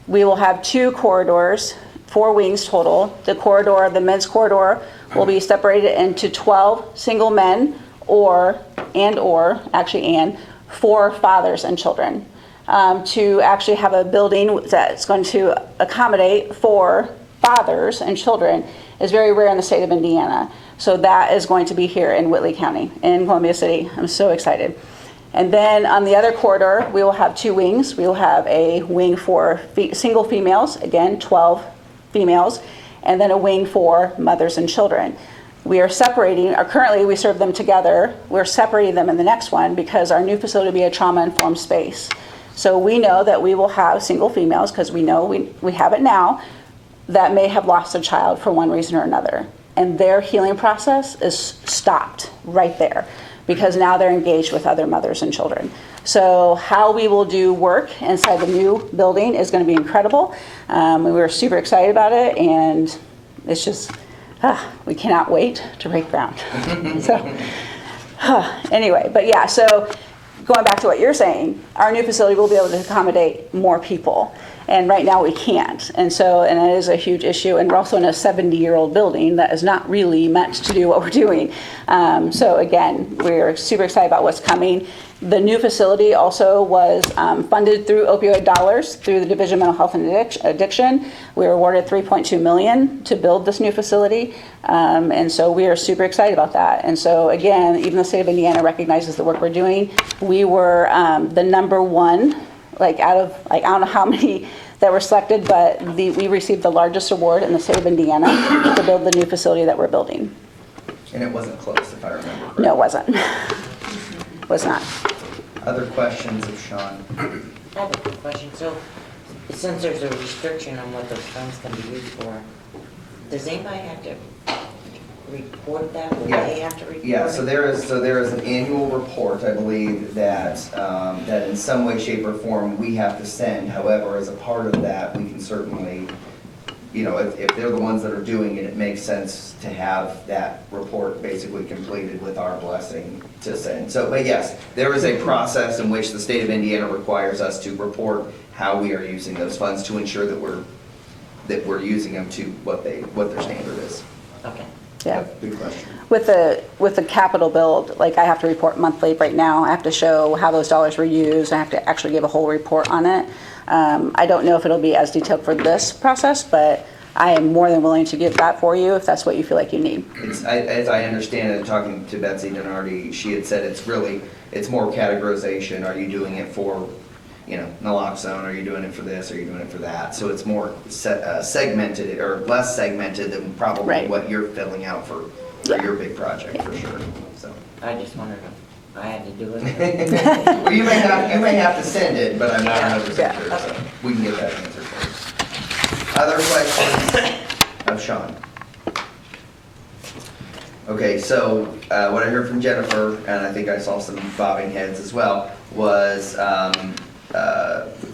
We will have 2 corridors, 4 wings total. The men's corridor will be separated into 12 single men or 4 fathers and children. To actually have a building that's going to accommodate 4 fathers and children is very rare in the state of Indiana. So that is going to be here in Whitley County, in Columbia City. I'm so excited. And then on the other corridor, we will have 2 wings. We will have a wing for single females, again, 12 females, and then a wing for mothers and children. We are separating, currently we serve them together. We're separating them in the next one because our new facility will be a trauma-informed space. So we know that we will have single females, because we know we have it now, that may have lost a child for one reason or another. And their healing process is stopped right there, because now they're engaged with other mothers and children. So how we will do work inside the new building is going to be incredible. We were super excited about it, and it's just, we cannot wait to break ground. So anyway, but yeah, so going back to what you're saying, our new facility will be able to accommodate more people. And right now we can't. And it is a huge issue. And we're also in a 70-year-old building that is not really meant to do what we're doing. So again, we're super excited about what's coming. The new facility also was funded through opioid dollars through the Division of Mental Health and Addiction. We were awarded $3.2 million to build this new facility. And so we are super excited about that. And so again, even the state of Indiana recognizes the work we're doing. We were the number 1, out of, I don't know how many that were selected, but we received the largest award in the state of Indiana to build the new facility that we're building. And it wasn't close, if I remember correctly. No, it wasn't. It was not. Other questions of Sean? I have a quick question. So, since there's a restriction on what those funds can be used for, does anybody have to report that? Will Yeah. they have to report Yeah, it? so there is an annual report, I believe, that in some way, shape, or form we have to send. However, as a part of that, we can certainly, if they're the ones that are doing it, it makes sense to have that report basically completed with our blessing to send. So, but yes, there is a process in which the state of Indiana requires us to report how we are using those funds to ensure that we're using them to what their standard is. Okay. Yeah. Good question. With the capital build, I have to report monthly right now. I have to show how those dollars were used. I have to actually give a whole report on it. I don't know if it'll be as detailed for this process, but I am more than willing to give that for you if that's what you feel like you need. As I understand it, talking to Betsy Donardi, she had said it's more categorization. Are you doing it for, naloxone? Are you doing it for this? Are you doing it for that? So it's more segmented or less segmented than probably Right. what you're filling out for your big project for sure. So. I just wondered if I had to do it. Well, you may have to send it, but I'm not 100% Yeah. sure. So we can get that answered for you. Other questions of Sean? Okay, so what I heard from Jennifer, and I think I saw some bobbing heads as well, was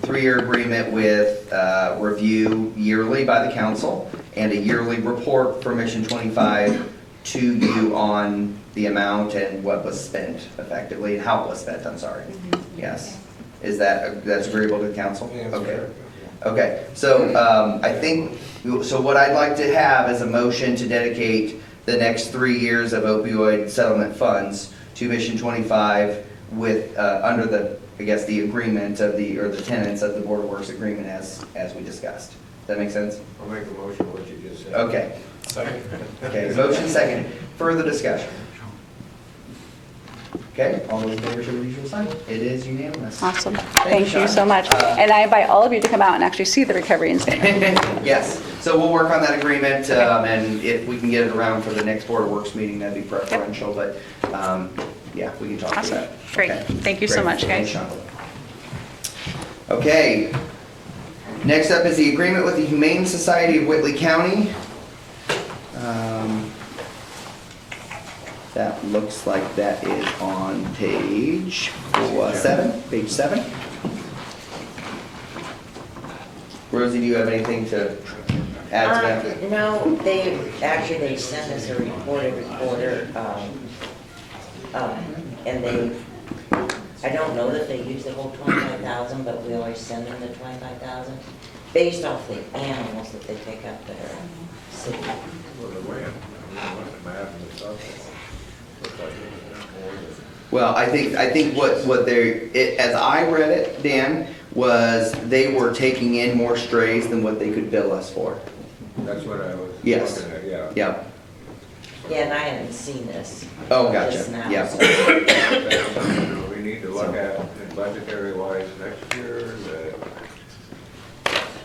3-year agreement with review yearly by the council and a yearly report for Mission 25 to you on the amount and what was spent effectively, and how it was spent, I'm sorry. Yes. Is that's agreeable to the council? Yeah, that's Okay. fair. Okay, so I think, so what I'd like to have is a motion to dedicate the next 3 years of opioid settlement funds to Mission 25 with, under the, I guess, the agreement of or the tenets of the Board of Works agreement as we discussed. Does that make sense? I'll make a motion of what you just said. Okay, Second. okay, motion second. Further discussion? Okay, all those in favor show the usual sign. It is unanimous. Awesome. you, Thank you Sean. so much. And I invite all of you to come out and actually see the recovery and statement. Yes, so we'll work on that agreement, and if we can get it around for the next Board of Works meeting, that'd be preferential, but, yeah, we can talk through Awesome. that. Great. Okay. Thank you so Great. much, guys. Thanks, Sean. Okay, next up is the agreement with the Humane Society of Whitley County. That looks like that is on page 7, page 7. Rosie, do you have anything to adds benefit? No, they send us a report every quarter, and I don't know that they use the whole 25,000, but we always send them the 25,000, based off the animals that they take up to their city. Well, the land, I mean, what's the map and the stuff? Looks like it's more than- Well, I think what as I read it, Dan, was they were taking in more strays than what they could bill us for. That's what I was Yes. looking at, yeah. Yep. Yeah, and I haven't seen this. Oh, gotcha. Just now, Yeah. so- That's something we need to look at in budgetary wise next year, that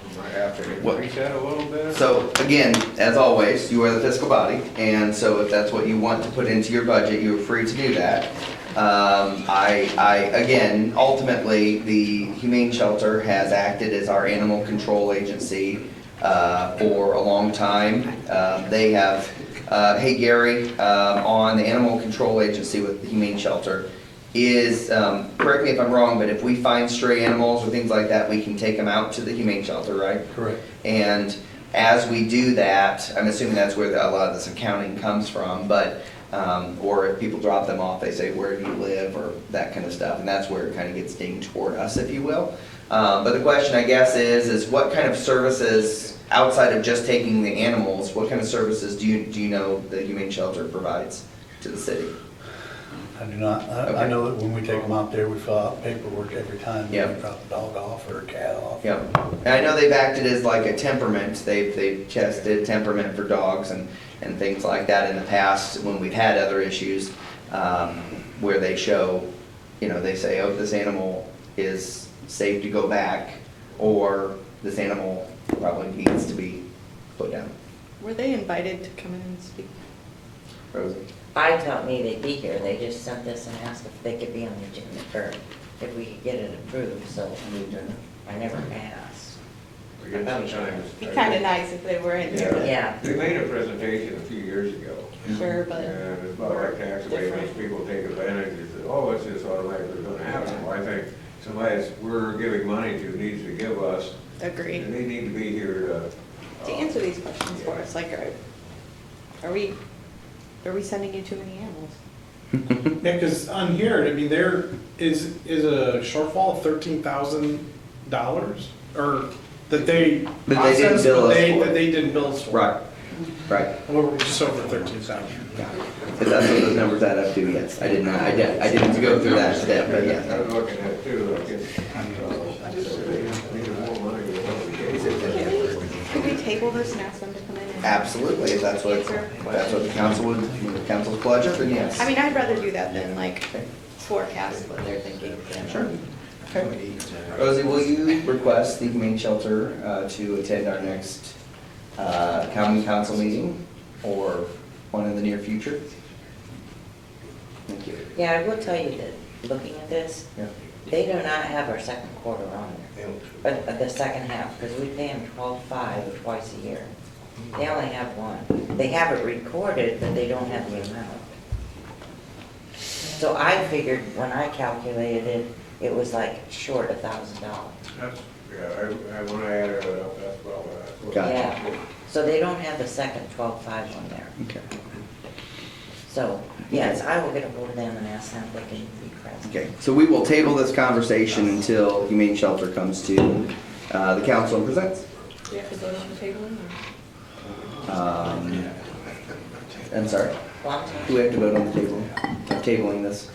we might have to increase that a little bit. So again, as always, you are the fiscal body, and so if that's what you want to put into your budget, you're free to do that. Again, ultimately, the Humane Shelter has acted as our animal control agency for a long time. They have, hey Gary, on the animal control agency with the Humane Shelter is, correct me if I'm wrong, but if we find stray animals or things like that, we can take them out to the Humane Shelter, right? Correct. And as we do that, I'm assuming that's where a lot of this accounting comes from, but, or if people drop them off, they say, where do you live, or that kind of stuff, and that's where it kind of gets dinged toward us, if you will. But the question, I guess, is what kind of services, outside of just taking the animals, what kind of services do you know the Humane Shelter provides to the city? I do not, I know that when we take them out there, we fill out paperwork every time we Yep. drop a dog off or a cat off. Yep. And I know they've acted as like a temperament. They've tested temperament for dogs and things like that in the past when we've had other issues, where they show, they say, oh, this animal is safe to go back, or this animal probably needs to be put down. Were they invited to come in and speak? Rosie? I thought maybe they'd be here, they just sent this and asked if they could be on the agenda, or if we could get it approved, so I never asked. We get sometimes- Be kind of nice if they were in here. Yeah. They made a presentation a few years ago. Sure, but And it's about like tax abatements, people take advantage, they say, oh, it's just automatically gonna happen. Well, I think somebody that we're giving money to needs to give us, agreed. and they need to be here To answer these questions for us, like, are we sending you too many animals? Yeah, because on here, I mean, there is a shortfall of $13,000, or that they didn't processed, bill but us for. that they didn't bill us for. Right. Well, we're just over 13,000. If that's what those numbers add up to, yes. I didn't go through that step, but I yeah. was looking at too, like, needed more money than what we gave. Could we table this and ask them to come in and? Absolutely, if that's what the council would, council's pleasure, then yes. I mean, I'd rather do that than like forecast what they're thinking. Sure. Okay. Rosie, will you request the Humane Shelter to attend our next county council meeting, or one in the near future? Thank you. Yeah, I will tell you that, looking at this, Yeah. they do not have our second quarter on there, the second half, because we pay them 12.5 twice a year. They only have one. They have it recorded, but they don't have the amount. So I figured, when I calculated it, it was like short $1,000. That's, yeah, when I added it up, that's about what. Gotcha. Yeah, so they don't have the second 12.5 on there. Okay. So, yes, I will get a hold of them and ask them if they can be present. Okay, so we will table this conversation until Humane Shelter comes to the council and presents. Do we have to vote on the tabling I'm sorry, Well, do we have to vote on the table, tabling this?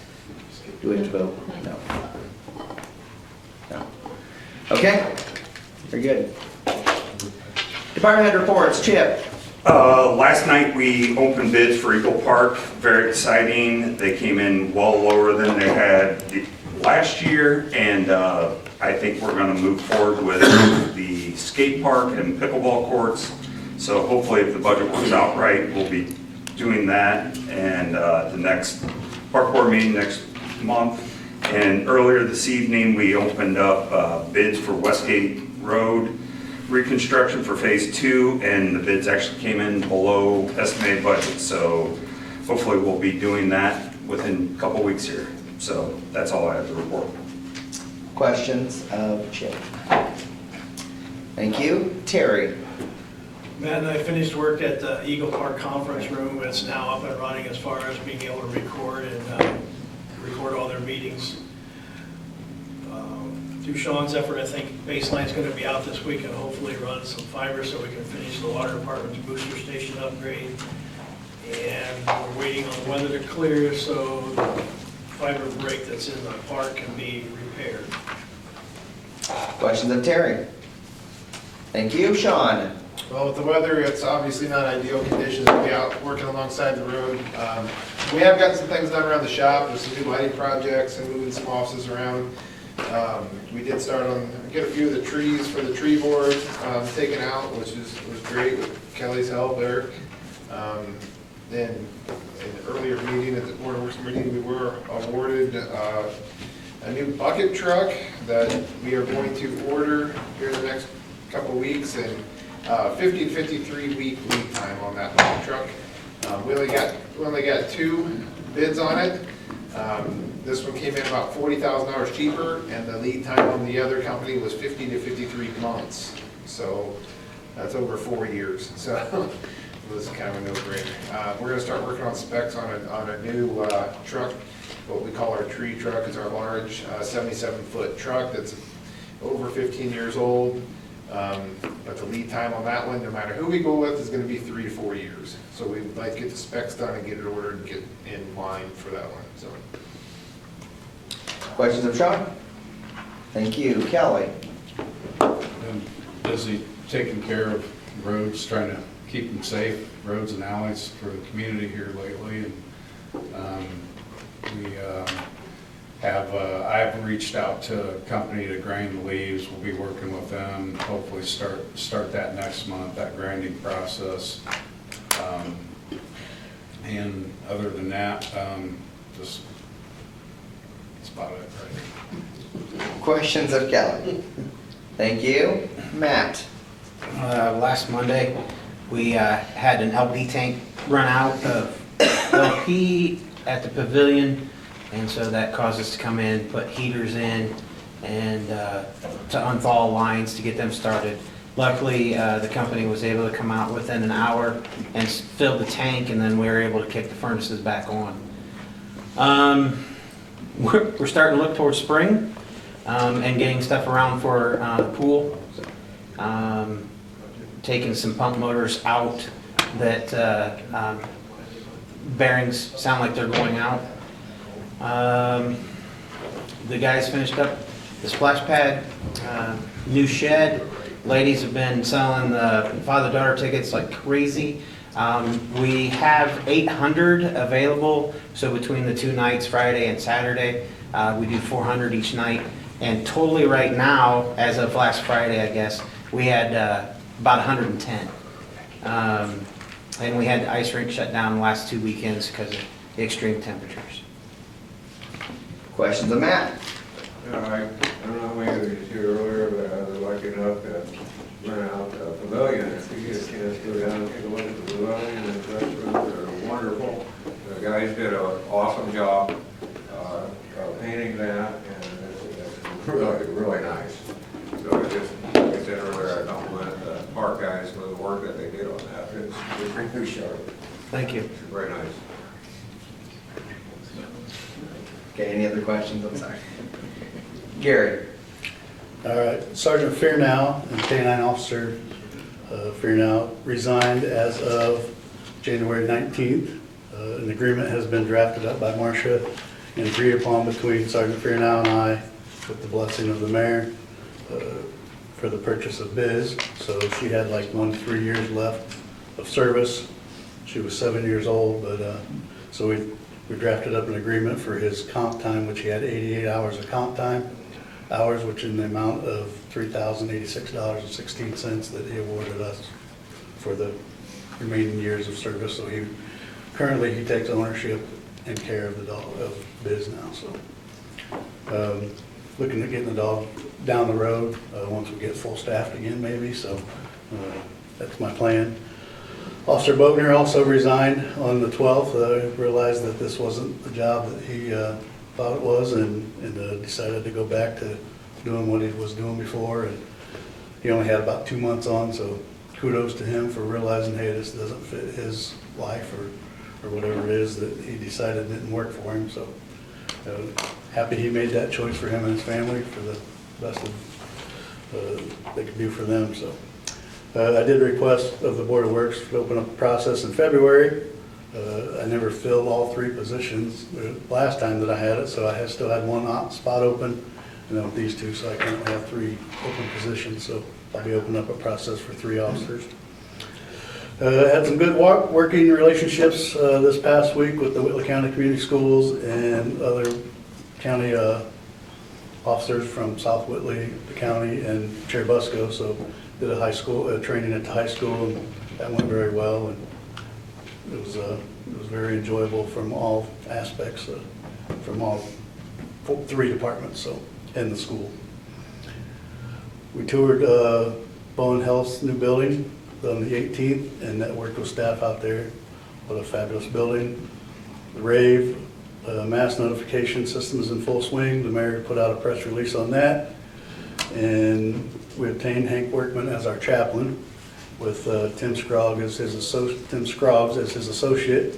Do we have to vote? No. No. Okay, very good. Department head reports, Chip. Last night we opened bids for Eagle Park, very exciting. They came in well lower than they had last year, and I think we're gonna move forward with the skate park and pickleball courts. So hopefully if the budget works out right, we'll be doing that, and the next park board meeting next month. And earlier this evening, we opened up bids for Westgate Road reconstruction for phase 2, and the bids actually came in below estimated budget. So hopefully we'll be doing that within a couple weeks here. So that's all I have to report. Questions of Chip? Thank you. Terry? Matt and I finished work at the Eagle Park Conference Room. It's now up and running as far as being able to record and record all their meetings. Through Sean's effort, I think Baseline's going to be out this week and hopefully run some fiber so we can finish the water department's booster station upgrade. And we're waiting on the weather to clear so the fiber break that's in the park can be repaired. Questions of Terry? Thank you. Sean? Well, with the weather, it's obviously not ideal conditions to be out working alongside the road. We have gotten some things done around the shop, there's some new lighting projects and moving some offices around. We did start on, get a few of the trees for the tree board taken out, which was great with Kelly's help, Eric. Then in an earlier meeting at the Board of Works meeting, we were awarded a new bucket truck that we are going to order here in the next couple of weeks, and 50 to 53 week lead time on that bucket truck. We only got 2 bids on it. This one came in about $40,000 cheaper, and the lead time on the other company was 50 to 53 months. So that's over 4 years. So it was kind of a no-brainer. We're going to start working on specs on a new truck, what we call our tree truck. It's our large 77-foot truck that's over 15 years old. But the lead time on that one, no matter who we go with, is going to be 3 to 4 years. So we'd like to get the specs done and get it ordered and get in line for that one. So. Questions of Sean? Thank you. Kelly? Been busy taking care of roads, trying to keep them safe, roads and alleys for the community here lately. And I've reached out to a company to grind the leaves. We'll be working with them, hopefully start that next month, that grinding process. And other than that, just that's about it right. Questions of Kelly? Thank you. Matt? Last Monday, we had an LP tank run out of LP at the pavilion, and so that caused us to come in, put heaters in, and to unthaw lines to get them started. Luckily, the company was able to come out within an hour and fill the tank, and then we were able to kick the furnaces back on. We're starting to look towards spring and getting stuff around for the pool. Taking some pump motors out that bearings sound like they're going out. The guys finished up the splash pad, new shed. Ladies have been selling the father-daughter tickets like crazy. We have 800 available, so between the 2 nights, Friday and Saturday, we do 400 each night. And totally right now, as of last Friday, I guess, we had about 110. And we had the ice rink shut down the last 2 weekends because of the extreme temperatures. Questions of Matt? I don't know how many of you here earlier, but I was lucky enough to rent out the pavilion. If you get a chance to go down and take a look at the pavilion and the restrooms, they're wonderful. The guys did an awesome job of painting that, and it's really, really nice. So I just, like I said earlier, I compliment the park guys for the work that they did on that. It's pretty sharp. Thank you. It's very nice. Okay, any other questions? I'm sorry. Gary? All right, Sergeant Fearnow and K-9 Officer Fearnow resigned as of January 19th. An agreement has been drafted up by Marcia and agreed upon between Sergeant Fearnow and I, with the blessing of the mayor, for the purchase of Biz. So she had like 1 to 3 years left of service. She was 7 years old, but so we drafted up an agreement for his comp time, which he had 88 hours of comp time hours, which in the amount of $3,086.16 that he awarded us for the remaining years of service. So currently he takes ownership and care of the dog, of Biz now. So looking at getting the dog down the road once we get full staffed again maybe. So that's my plan. Officer Bogner also resigned on the 12th. Realized that this wasn't the job that he thought it was, and decided to go back to doing what he was doing before. And he only had about 2 months on, so kudos to him for realizing, hey, this doesn't fit his life or whatever it is that he decided didn't work for him. So happy he made that choice for him and his family for the best of they could do for them. So I did request of the Board of Works to open up the process in February. I never filled all 3 positions last time that I had it, so I still had 1 spot open, and then with these 2, so I currently have 3 open positions. So I'll be opening up a process for 3 officers. Had some good working relationships this past week with the Whitley County Community Schools and other county officers from South Whitley, the county, and Cherubusco. So did a high school training at the high school, and that went very well. And it was very enjoyable from all aspects, from all 3 departments, so in the school. We toured Bowen Health's new building on the 18th, and that worked with staff out there. What a fabulous building. The rave, mass notification system is in full swing. The mayor put out a press release on that, and we obtained Hank Workman as our chaplain, with Tim Scroggs as his associate,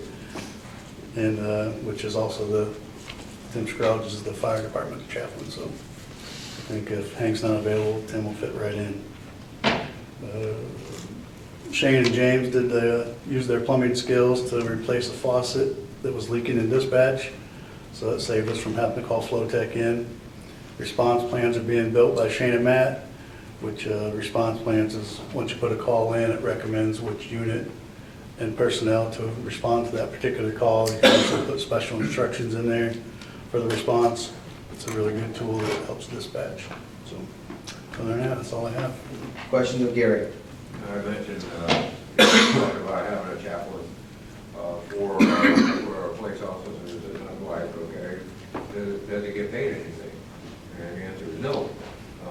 and which is also Tim Scroggs is the fire department chaplain. So I think if Hank's not available, Tim will fit right in. Shane and James did use their plumbing skills to replace a faucet that was leaking in dispatch, so that saved us from having to call Flowtech in. Response plans are being built by Shane and Matt, which response plans is once you put a call in, it recommends which unit and personnel to respond to that particular call. You can also put special instructions in there for the response. It's a really good tool that helps dispatch. So other than that, that's all I have. Questions of Gary? I mentioned, talking about having a chaplain for our police officers and my wife, okay? Does it get paid anything? And the answer is no. I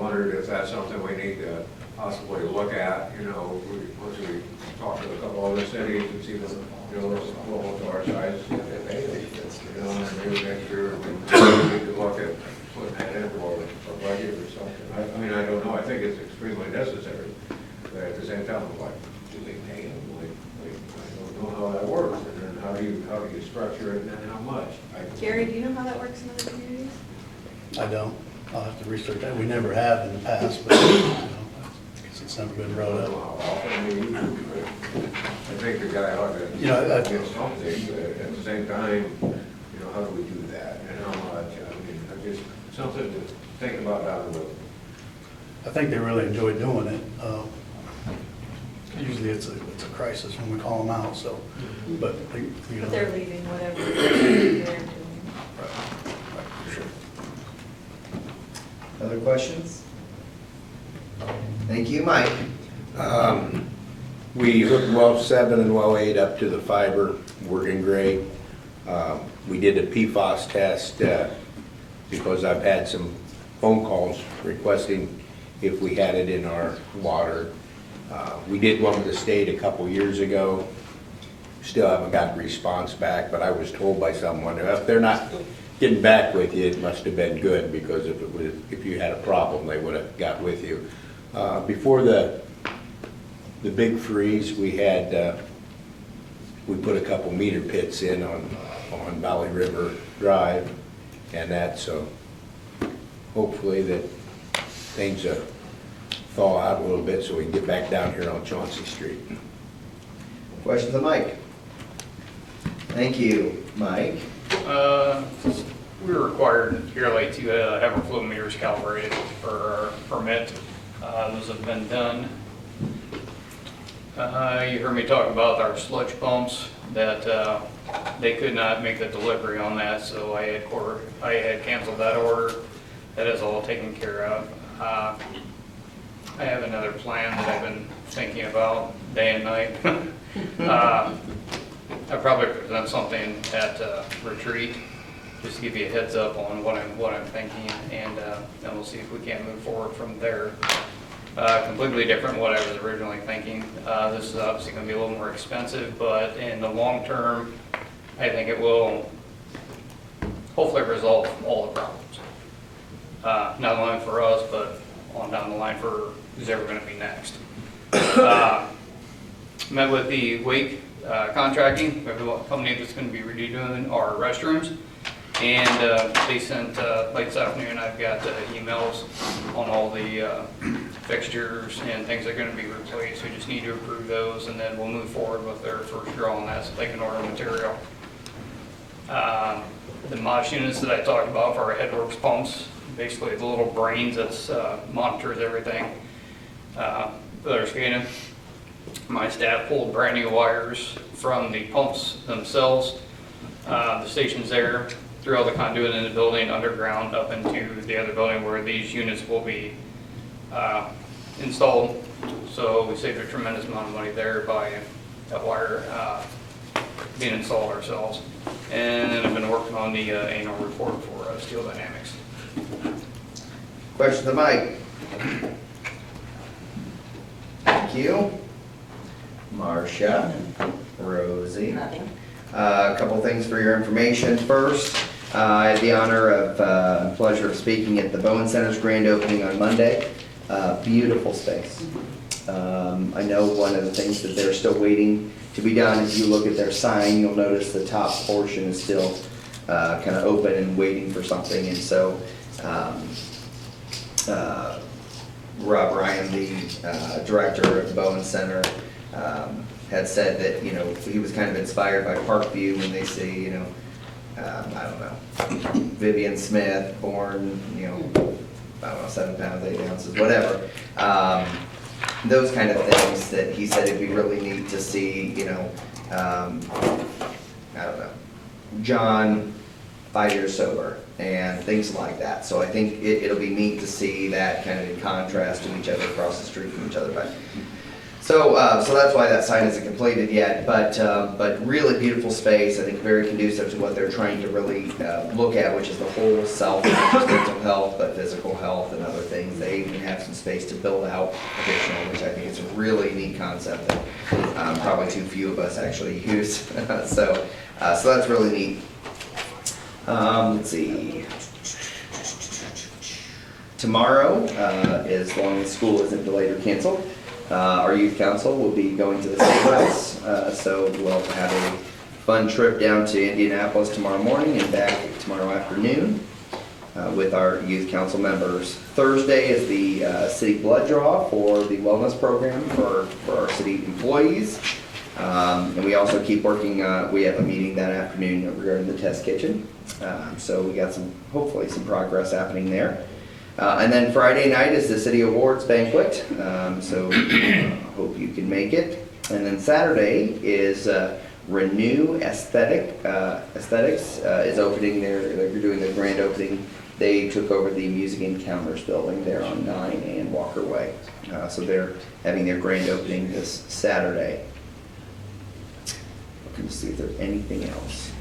wondered if that's something we need to possibly look at, once we talk to a couple other cities and see them, local to our size, if they pay anything, and maybe next year we need to look at putting that in for a budget or something. I don't know, I think it's extremely necessary, but at the same time, I'm like, do they pay them? I don't know how that works, and then how do you structure it, and then how much? Gary, do you know how that works in other communities? I don't. I'll have to research that. We never have in the past, but I guess it's never been brought up. I think the guy ought to I- get something, but at the same time, how do we do that, and how much? Just something to think about down the road. I think they really enjoy doing it. Usually it's a crisis when we call them out, so, but, But they're leaving whatever they're doing. Right, for sure. Other questions? Thank you, Mike. We hooked well 7 and well 8 up to the fiber, working great. We did a PFAS test because I've had some phone calls requesting if we had it in our water. We did one with the state a couple years ago. Still haven't got a response back, but I was told by someone, if they're not getting back with you, it must have been good, because if you had a problem, they would have got with you. Before the big freeze, we put a couple meter pits in on Valley River Drive, and that, so hopefully that things thaw out a little bit so we can get back down here on Chauncey Street. Questions of Mike? Thank you, Mike. We were required yearly to have our flow meters calibrated for our permit. Those have been done. You heard me talk about our sludge pumps, that they could not make the delivery on that, so I had canceled that order. That is all taken care of. I have another plan that I've been thinking about day and night. I'll probably present something at retreat, just to give you a heads up on what I'm thinking, and then we'll see if we can't move forward from there. Completely different than what I was originally thinking. This is obviously going to be a little more expensive, but in the long term, I think it will hopefully resolve all the problems. Not only for us, but on down the line for who's ever going to be next. Met with the Wake Contracting, we have a company that's going to be redoing our restrooms. And they sent, late this afternoon, I've got emails on all the fixtures and things that are going to be replaced. We just need to approve those, and then we'll move forward with their first draw on that so they can order material. The MOS units that I talked about for our headworks pumps, basically the little brains that's monitors everything. They're scanning. My staff pulled brand new wires from the pumps themselves. The station's there, through all the conduit in the building, underground, up into the other building where these units will be installed. So we saved a tremendous amount of money there by that wire being installed ourselves. And then I've been working on the annual report for Steel Dynamics. Question to Mike. Thank you. Marcia, Rosie. Nothing. A couple things for your information. First, I had the honor of, and pleasure of speaking at the Bowen Center's grand opening on Monday. Beautiful space. I know one of the things that they're still waiting to be done, if you look at their sign, you'll notice the top portion is still kind of open and waiting for something. And so Rob Ryan, the director of Bowen Center, had said that, you know, he was kind of inspired by Parkview when they say, you know, I don't know, Vivian Smith, born, you know, I don't know, 7 pounds, 8 ounces, whatever. Those kind of things that he said it'd be really neat to see, you know, I don't know, John, 5 years sober, and things like that. So I think it'll be neat to see that kind of in contrast to each other, across the street from each other. But so that's why that sign isn't completed yet. But really beautiful space. I think very conducive to what they're trying to really look at, which is the whole self, not just mental health, but physical health and other things. They even have some space to build out additional, which I think is a really neat concept that probably too few of us actually use. So that's really neat. Let's see. Tomorrow, as long as school isn't delayed or canceled, our youth council will be going to the State House. So we'll have a fun trip down to Indianapolis tomorrow morning and back tomorrow afternoon with our youth council members. Thursday is the city blood draw for the wellness program for our city employees. And we also keep working, we have a meeting that afternoon regarding the test kitchen. So we got hopefully some progress happening there. And then Friday night is the City Awards banquet, so hope you can make it. And then Saturday is Renew Aesthetics is opening they're doing their grand opening. They took over the Music Encounters building there on 9 and Walker Way. So they're having their grand opening this Saturday. Looking to see if there's anything else.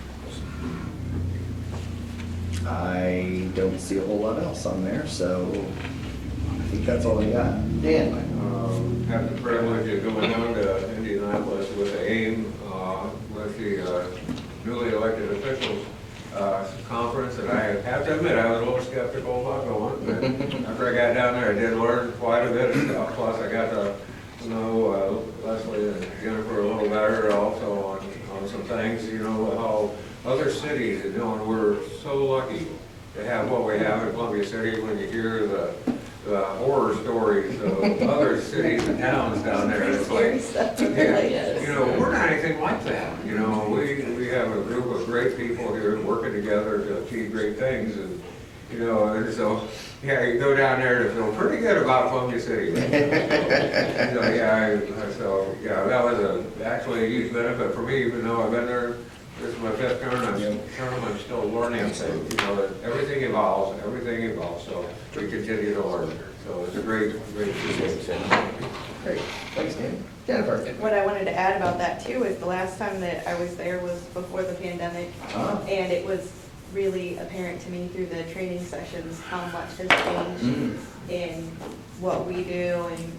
I don't see a whole lot else on there, so I think that's all I got. Dan? Have the privilege of going down to Indianapolis with the AIM, with the newly elected officials conference, and I have to admit, I was a little skeptical about going, but after I got down there, I did learn quite a bit of stuff. Plus, I got to know Leslie and Jennifer a little better also on some things, you know, how other cities, you know, and we're so lucky to have what we have in Columbia City. When you hear the horror stories of other cities and towns down there, it's like, yeah, you know, we're not anything like that. You know, we have a group of great people here working together to achieve great things, and you know, and so yeah, you go down there to feel pretty good about Columbia City. So yeah, that was actually a huge benefit for me, even though I've been there. This is my 5th term, I'm still learning, so, you know, everything evolves, so we continue to learn. So it's a great experience. Great, thanks, Dan. Jennifer? What I wanted to add about that too is the last time that I was there was before the pandemic, and it was really apparent to me through the training sessions how much has changed in what we do and,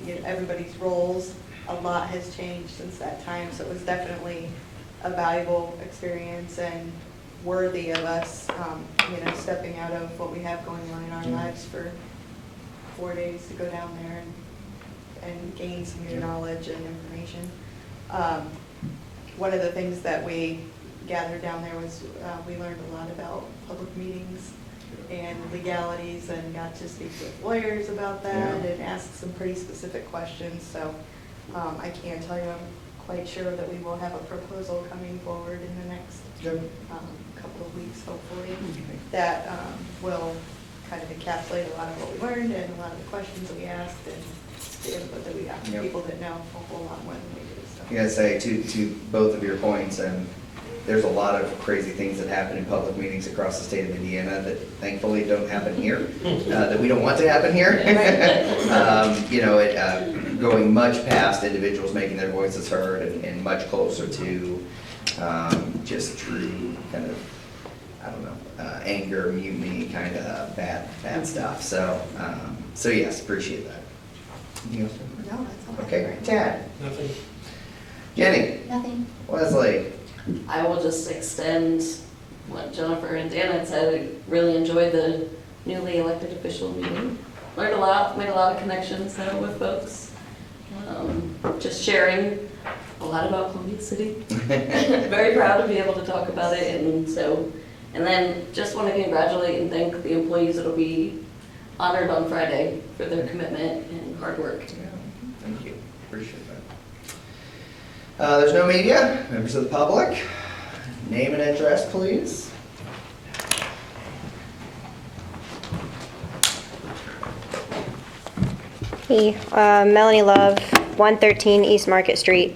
you know, everybody's roles. A lot has changed since that time, so it was definitely a valuable experience and worthy of us, you know, stepping out of what we have going on in our lives for 4 days to go down there and and gain some new knowledge and information. One of the things that we gathered down there was we learned a lot about public meetings and legalities, and got to speak with lawyers about that and ask some pretty specific questions. So I can tell you I'm quite sure that we will have a proposal coming forward in the next couple of weeks, hopefully, that will kind of encapsulate a lot of what we learned and a lot of the questions that we asked and the input that we got from people that know a whole lot more than we do. So. I gotta say, to both of your points, and there's a lot of crazy things that happen in public meetings across the state of Indiana that thankfully don't happen here, that we don't want to happen here. Going much past individuals making their voices heard and much closer to just true kind of, I don't know, anger, mutiny, kind of bad stuff. So yes, appreciate that. Anything else? No, that's all. Okay, great. Tad? Nothing. Jenny? Nothing. Wesley? I will just extend what Jennifer and Dan had said. I really enjoyed the newly elected official meeting. Learned a lot, made a lot of connections with folks. Just sharing a lot about Columbia City. Very proud to be able to talk about it, and then just want to congratulate and thank the employees that'll be honored on Friday for their commitment and hard work. Yeah, thank you. Appreciate that. There's no media, members of the public. Name and address, please. Hey, Melanie Love, 113 East Market Street.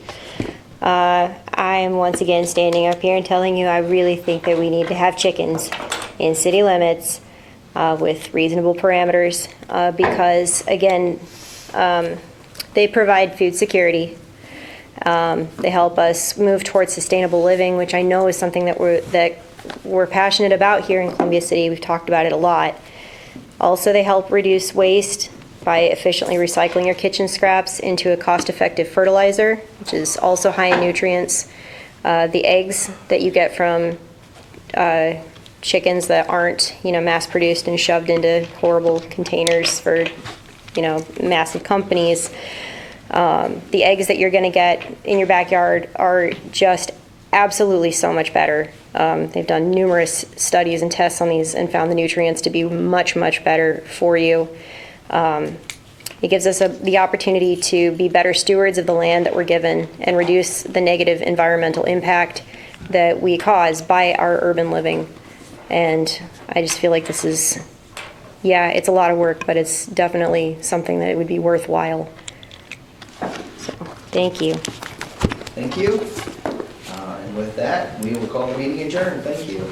I am once again standing up here and telling you I really think that we need to have chickens in city limits with reasonable parameters because, again, they provide food security. They help us move towards sustainable living, which I know is something that we're passionate about here in Columbia City. We've talked about it a lot. Also, they help reduce waste by efficiently recycling your kitchen scraps into a cost-effective fertilizer, which is also high in nutrients. The eggs that you get from chickens that aren't, mass-produced and shoved into horrible containers for, massive companies. The eggs that you're going to get in your backyard are just absolutely so much better. They've done numerous studies and tests on these and found the nutrients to be much, much better for you. It gives us the opportunity to be better stewards of the land that we're given and reduce the negative environmental impact that we cause by our urban living. And I just feel like this is, it's a lot of work, but it's definitely something that it would be worthwhile. So, thank you. Thank you. And with that, we will call the meeting adjourned. Thank you.